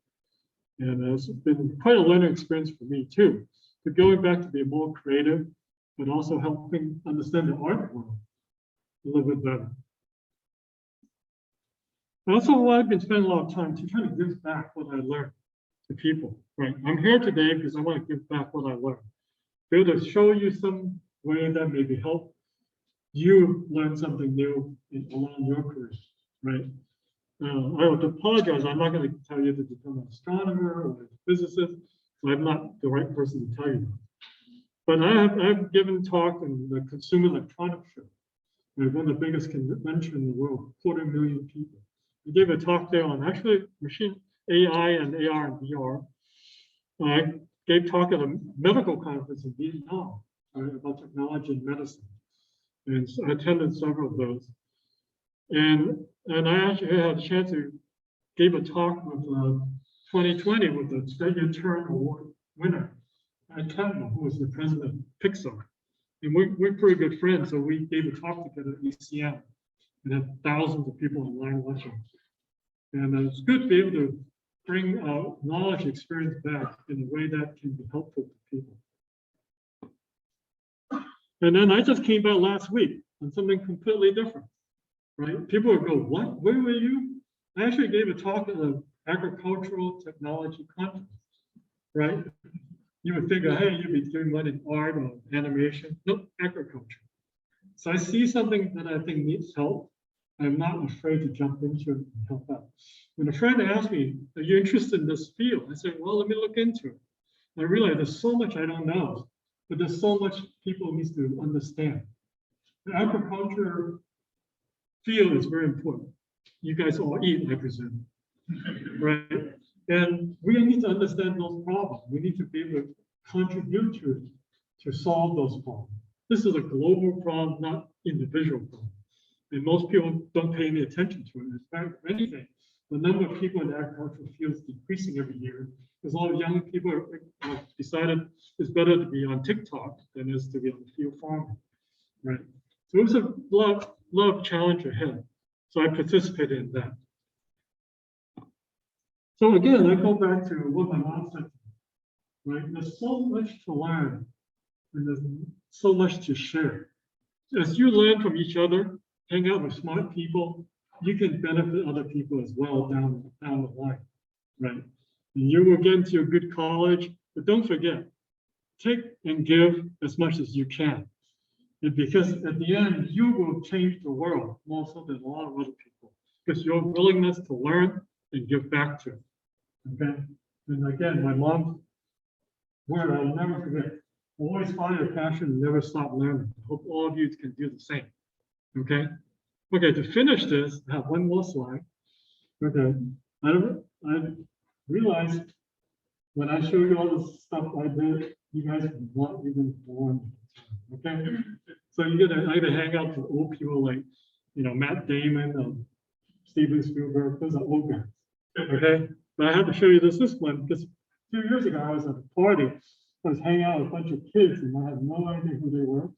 And it's been quite a learning experience for me too. But going back to be more creative, but also helping understand the art world a little bit better. And also, I've been spending a lot of time to try to give back what I learned to people. Right, I'm here today because I want to give back what I learned. Be able to show you some way that maybe help you learn something new along your career. Right. I would apologize. I'm not going to tell you to become an astronomer or a physicist. So I'm not the right person to tell you that. But I've given talk in the Consumer Electronics Show. We're one of the biggest conventions in the world, 250,000 people. I gave a talk there on actually machine AI and AR and VR. I gave talk at a medical conference in Vietnam about technology and medicine. And so I attended several of those. And I actually had a chance to give a talk with 2020 with the Stegner Turn Award winner, Kevin, who was the president of Pixar. And we're pretty good friends, so we gave a talk together at ECM and had thousands of people online watching. And it's good to be able to bring knowledge and experience back in a way that can be helpful to people. And then I just came back last week on something completely different, right? People would go, what? Where were you? I actually gave a talk at an agricultural technology conference, right? You would figure, hey, you'd be doing one in art or animation. Nope, agriculture. So I see something that I think needs help. I'm not afraid to jump into it and help out. When a friend asked me, are you interested in this field? I said, well, let me look into it. I realized there's so much I don't know, but there's so much people need to understand. The agriculture field is very important. You guys all eat, I presume, right? And we need to understand those problems. We need to be able to contribute to solve those problems. This is a global problem, not individual problem. And most people don't pay any attention to it. In fact, if anything, the number of people in the agricultural field is decreasing every year because a lot of young people have decided it's better to be on TikTok than it is to be on the field farming, right? So there's a lot of challenge ahead. So I participated in that. So again, I go back to what my mom said, right? There's so much to learn and there's so much to share. As you learn from each other, hang out with smart people, you can benefit other people as well down the line, right? And you will get into a good college, but don't forget, take and give as much as you can. And because at the end, you will change the world more so than a lot of other people, because your willingness to learn and give back to it, okay? And again, my mom's word, I'll never forget, always find your passion and never stop learning. I hope all of you can do the same, okay? Okay, to finish this, I have one more slide. Okay, I realized when I show you all the stuff I did, you guys are not even born. Okay, so you're gonna either hang out with old people like, Matt Damon or Steven Spielberg. Those are old guys. Okay, but I had to show you this one because a few years ago I was at a party. I was hanging out with a bunch of kids and I had no idea who they were.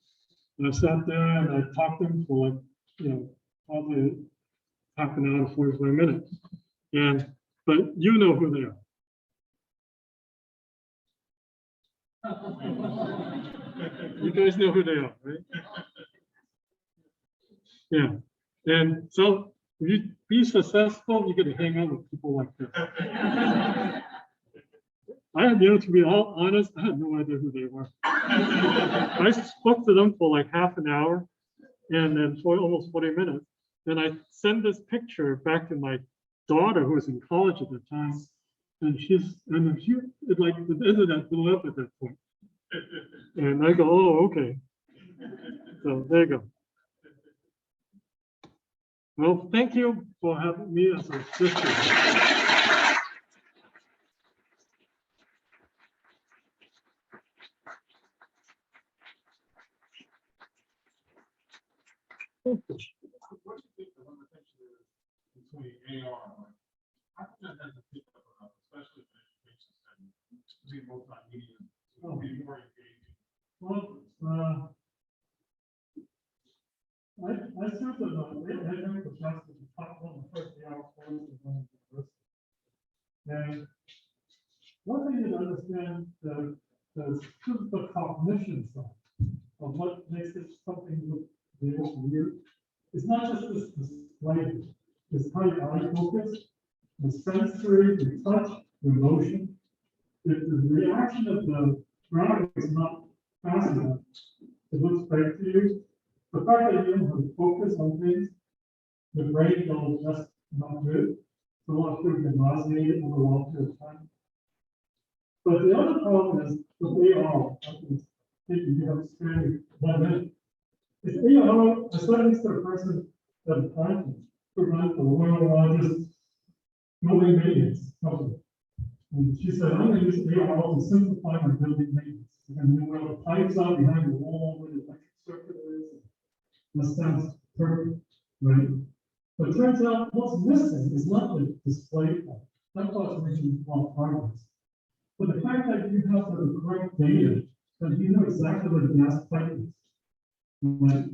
And I sat there and I talked to them for like, probably half an hour to 45 minutes. But you know who they are. You guys know who they are, right? Yeah. And so if you be successful, you're going to hang out with people like this. To be all honest, I had no idea who they were. I spoke to them for like half an hour and then for almost 40 minutes. Then I sent this picture back to my daughter who was in college at the time. And like the internet blew up at that point. And I go, oh, okay. So there you go. Well, thank you for having me as a sister. between AR, like, I think that has to pick up enough, especially in education setting, to be multimedia, to be more engaging. Well, I served as a academic professor at the top one of the first AR courses in university. And one thing to understand the cognition side of what makes it something look real to you. It's not just this display, it's how your eye focus, the sensory, the touch, the motion. If the reaction of the ground is not fast enough, it looks great to you. The fact that you don't have to focus on things, the brain will just not good. So a lot of people get nauseated over a long period of time. But the other problem is the AR. I think you have spending 1 minute. If AR, I sat next to a person at a conference who runs the world's largest building maintenance company. And she said, I'm going to use AR to simplify my building maintenance. And then where the pipes are behind the wall, where the electric circuit is, that sounds perfect, right? But it turns out what's missing is not the display part. That part's making a lot of progress. But the fact that you have the correct data, that you know exactly where the gas pipe is. Right?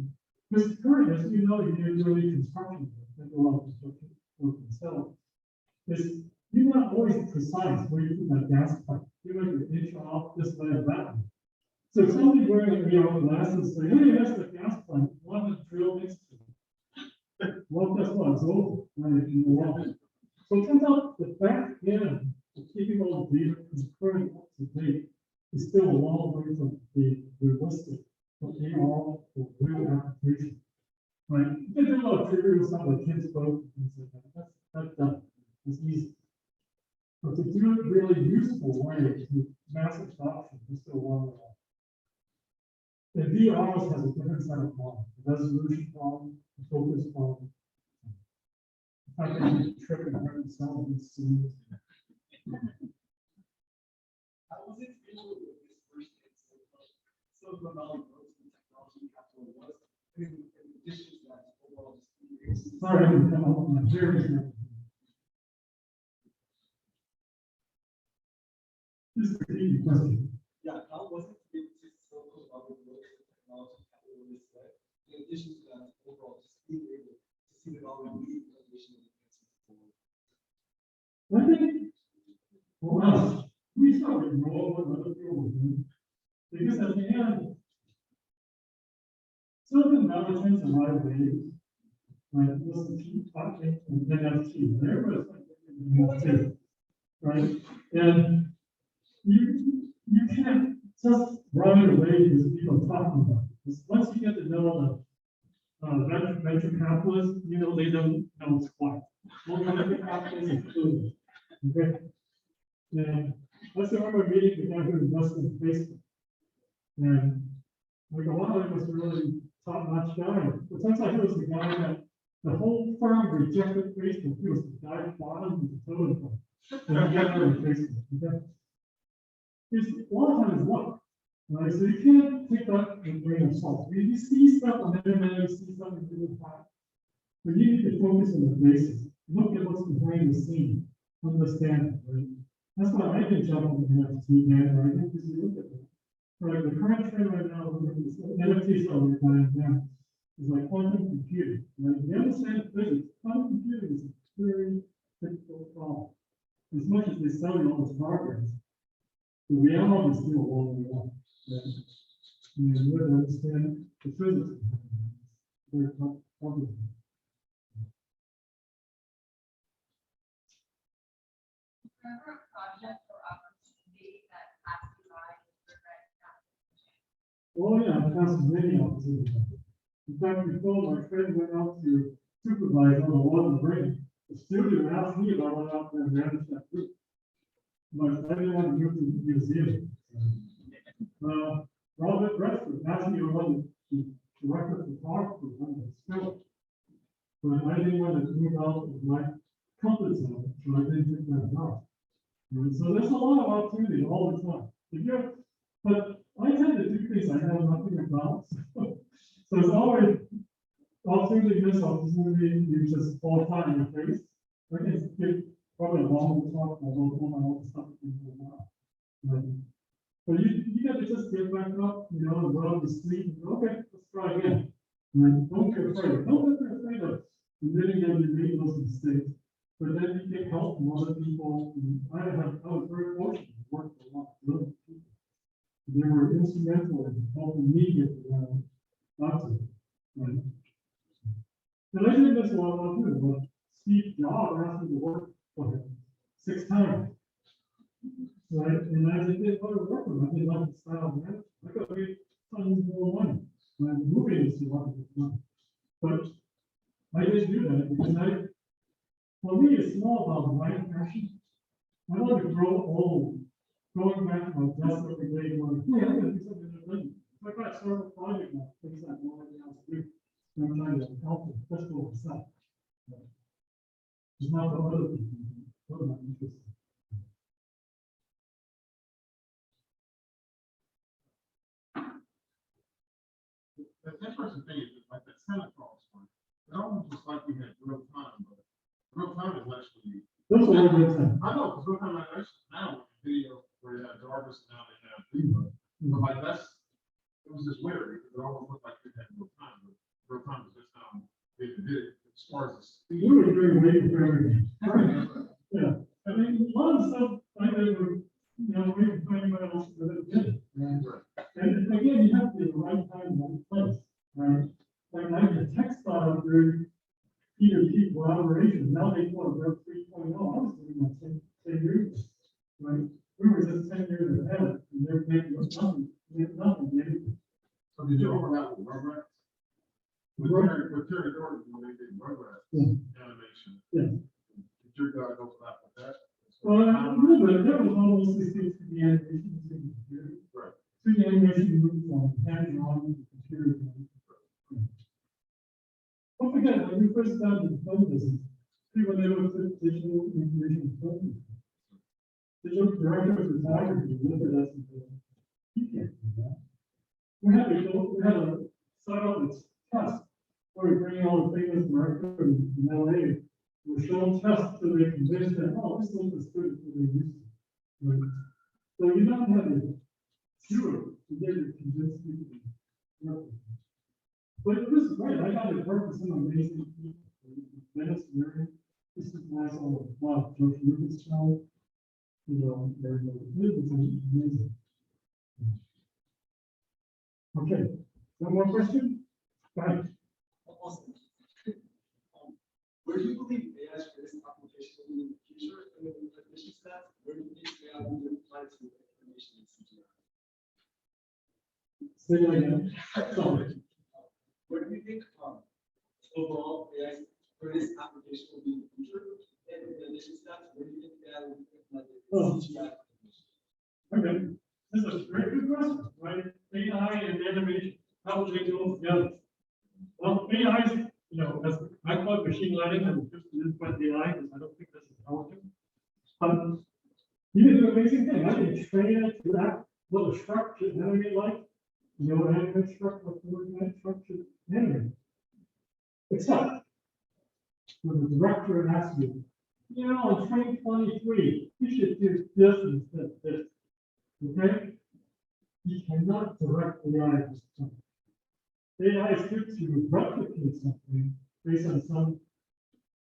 Because currently, as you know, you're doing construction, there's a lot of construction work itself. You're not always precise where you put that gas pipe. You might be an inch off this way or that. So if somebody wearing a AR glasses say, hey, that's the gas pipe, one to drill next to it. Well, guess what? It's over. Right? You know what? So it turns out the back end of keeping all the data current up to date is still a long way from the realistic, but AR for real application. Right? You can do a lot of trivial stuff like kids vote and things like that. That's done. It's easy. But to do it really useful way to massive adoption is still a long way off. And VR has a different set of problems, the resolution problem, the focus problem. The fact that you trip and hurt yourself in scenes. How was it able to disperse so the amount of growth in technology capital was? I mean, in addition to that, overall, Sorry, I'm here. This is the easy question. yeah, how was it able to so about the growth in technology capital in this way? In addition to that, overall, just being able to see the value of the innovation and advancement forward. I think, well, we start with what other people will do. Because at the end, Silicon Valley tends to ride waves. Right, this is key talking and NFT. Everybody's like NFT, right? And you can't just ride away because people are talking about it. Because once you get to know the venture capitalists, you know they don't know squat. Well, venture capitalists included. Okay. And let's say we're meeting the guy who invested in Facebook. And like a lot of us really top-notch guy. It turns out he was the guy that the whole firm rejected Facebook. He was the guy at the bottom of the totem pole. And he got rid of Facebook. Okay. It's a lot of times luck. Right? So you can't take that with a grain of salt. You see stuff on the internet, you see something really hot. But you need to focus on the basics. Look at what's behind the scene. Understand it, right? That's why I can jump on the NFT man, right? Because you look at it. Right, the current trend right now is NFTs are dying down. It's like quantum computing, right? You understand physics. Quantum computing is a very difficult problem. As much as they sell you all this progress, the reality is still a long way off. Right? And you have to understand the physics. Very complicated. Remember a project or opportunity that passed you by and regret not finishing? Oh, yeah, I've had some many opportunities. In fact, before my friend went out to supervise on the water brain, the student asked me if I went out there and managed that group. But I didn't want to move to the museum. Robert Redford asked me to run the director of photography on the skill. But I didn't want to move out of my comfort zone, so I didn't take that job. And so there's a lot of opportunity all the time. But I tend to do things I know nothing about. So it's always opportunity this opportunity, you just fall flat in your face. I can give probably a long talk about all the stuff you do now. But you got to just get back up, you know, and go on the street and go, okay, let's try again. Right? Don't be afraid. Don't be afraid of admitting that you made those mistakes. But then you get help from other people. I was very fortunate to work with a lot of really people. They were instrumental in helping me get around lots of it. Right? And I did this a lot too, but Steve Jobs asked me to work for him 6 times. Right? And I didn't want to work with him. I didn't like the style of management. I got paid tons more money. And the movie industry wanted to money. But I didn't do that because for me, it's not about my passion. I want to grow old. Going back to my desk every day, going, hey, I'm going to do something different. If I got to start a project now, things that no one else do. I'm trying to help them, just for myself. It's not for other people. What am I interested in? The interesting thing is like that Santa Claus one. It almost was like we had real time, but real time is actually. That's what real time. I know, because real time like actually now video where you have Jarvis and now they have Viva. But like it was just weird because it almost looked like we had real time, but real time is just how they did it as far as the speed. We were doing waiting for everything. Yeah. I mean, a lot of stuff I never, you know, waiting for anybody else to do it. Right. And again, you have to be the right time, right place, right? Like I had a text file through P2P collaboration. Now they call it Web 3.0. I was doing that 10 years ago, right? We were just 10 years ahead, and they're making nothing, anything. So did you overlap with Rugrats? With Terry Gordon, when they did Rugrats animation. Yeah. Did your guys overlap with that? Well, a little bit. There was almost these things to the animation to the computer. Right. To the animation moved from hands-on to computer. Don't forget, when you first started the film business, people never put digital information film. Digital director of photography looked at us and said, you can't do that. We had a start up this test where we bring all the famous directors in LA. We're showing tests so they convinced that, oh, this looks as good as what they used to. Right? So you don't have to do it to get to convince people to work with it. But it was great. I got to work with some amazing people. Dennis Murray, this is nice. Wow, George Lucas show. You know, it was amazing. Okay, one more question? Right. Awesome. Where do you believe AI for this application will be in the future? And then the addition to that, where do you think AI will be applied to information in CGI? Say that again. Sorry. Where do you think overall AI for this application will be in the future? And in addition to that, where do you think AI will be applied to CGI application? Okay, this is a very good question, right? AI and animation, how would they go together? Well, AI is, you know, as I call it machine learning, and just used by AI, because I don't think that's intelligent. But you can do an amazing thing. I can train it to that little structure animate like, you know, animate structure, coordinate structure, animate. Except when the director asks you, you know, in 2023, you should do this instead of this. Okay? You cannot direct AI at this point. AI is good to replicate something based on some,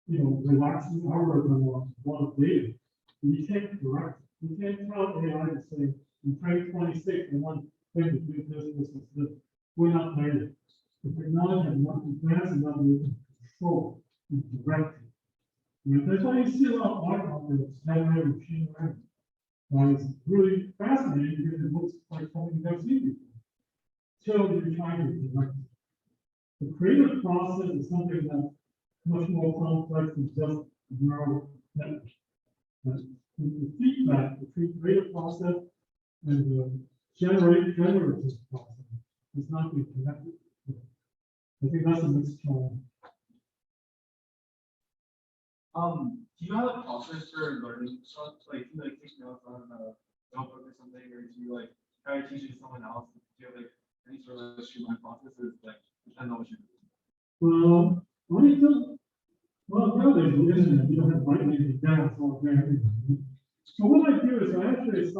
you know, relaxing algorithm or a lot of data. You can't direct it. You can't tell AI to say, in 2026, I want them to do this. We're not there yet. The technology has not advanced enough to control and direct it. And that's why you see a lot of art out there that's generated machine learning. It's really fascinating because it looks like something you've never seen before. So you're trying to direct it. The creative process is something that's much more complex than just neural network. The feedback between creative process and the generative process is not being connected. I think that's a mixed challenge. Do you have a process for learning stuff? Like, do you like take notes on a notebook or something, or do you like try to teach it to someone else? Do you have like any sort of streamlined processes? Like, I know what you're doing. Well, let me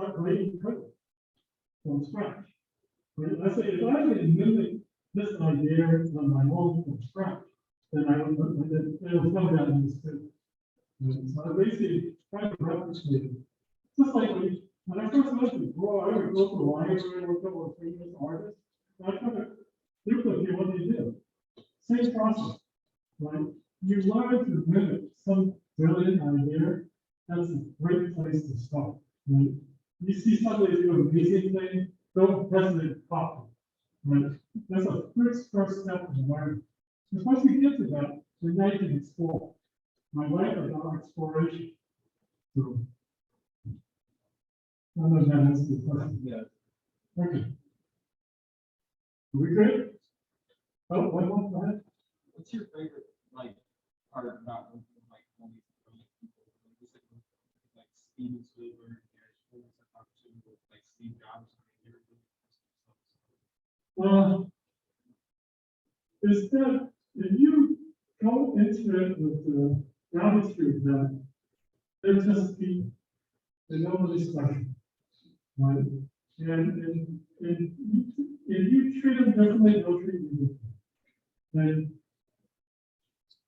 start writing code from scratch. Right? I say, if I can mimic this idea on my own from scratch, then it'll come down to this too. So I basically try to replicate it. Just like when I first went to grow, I would go to the library, look up what famous artists. I try to duplicate what they did. Same process, right? You learn to mimic some brilliant idea. That's a great place to start, right? You see somebody do an amazing thing, don't hesitate to copy, right? That's a first step in learning. Because once you get to that, then now you can explore. My life is about exploration. So, I don't know if that answers the question. Yeah. Okay. Are we good? Oh, one more, go ahead. What's your favorite, like, part about working with, like, all these brilliant people? Like Steven Spielberg, I talked to, like Steve Jobs. Is that if you go into it with the gratitude that they're just people, they're nobody's special, right? And if you treat them differently, they'll treat you differently. And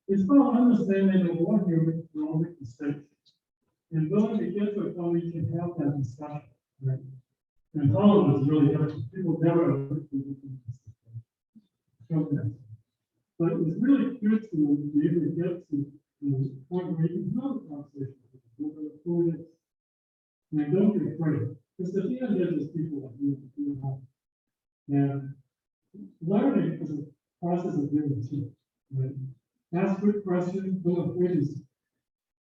it's about understanding that one human will all make mistakes. And willing to get to a point where you can have that discussion, right? And Holland is really different. People never understand. Okay. But it's really good to be able to get to the point where you can have a conversation with them. And don't be afraid. Because at the end, they're just people like you. And learning is a process of doing too. Right? Ask good questions, don't afraid to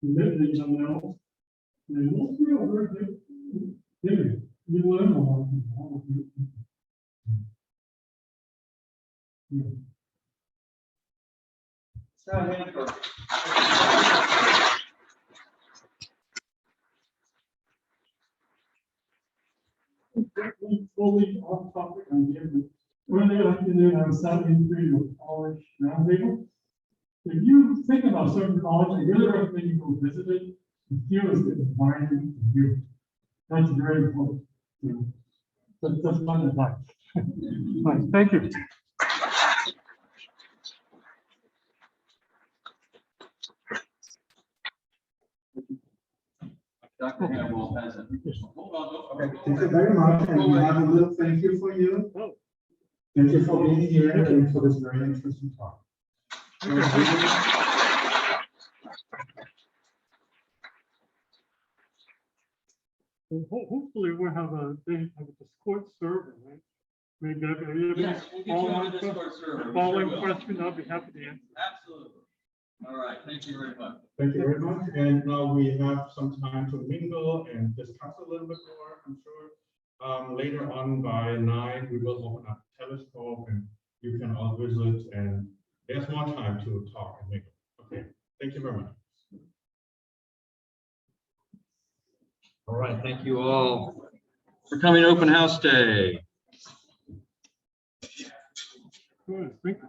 admit that you don't know. And most people are very good. You learn a lot from all of you. Yeah. Fully off topic idea, but earlier afternoon I was sat into a college roundtable. If you think about certain college, I really recommend you go visit it. The feel is the environment of you. That's very important. Yeah. That's my advice. Right, thank you. Dr. Hannibal has a. Hold on. Okay, thank you very much, and we have a little thank you for you. Oh. Thank you for being here and for this very interesting talk. Hopefully we'll have a Discord server, right? Maybe Yes, we'll get you on the Discord server. Following question, I'll be happy to answer. Absolutely. All right, thank you very much. Thank you very much, and now we have some time to mingle and discuss a little bit more, I'm sure. Later on by 9, we will open up the telescope and you can all visit, and there's more time to talk and mingle. Okay, thank you very much. All right, thank you all for coming to Open House Day. Good, thank you.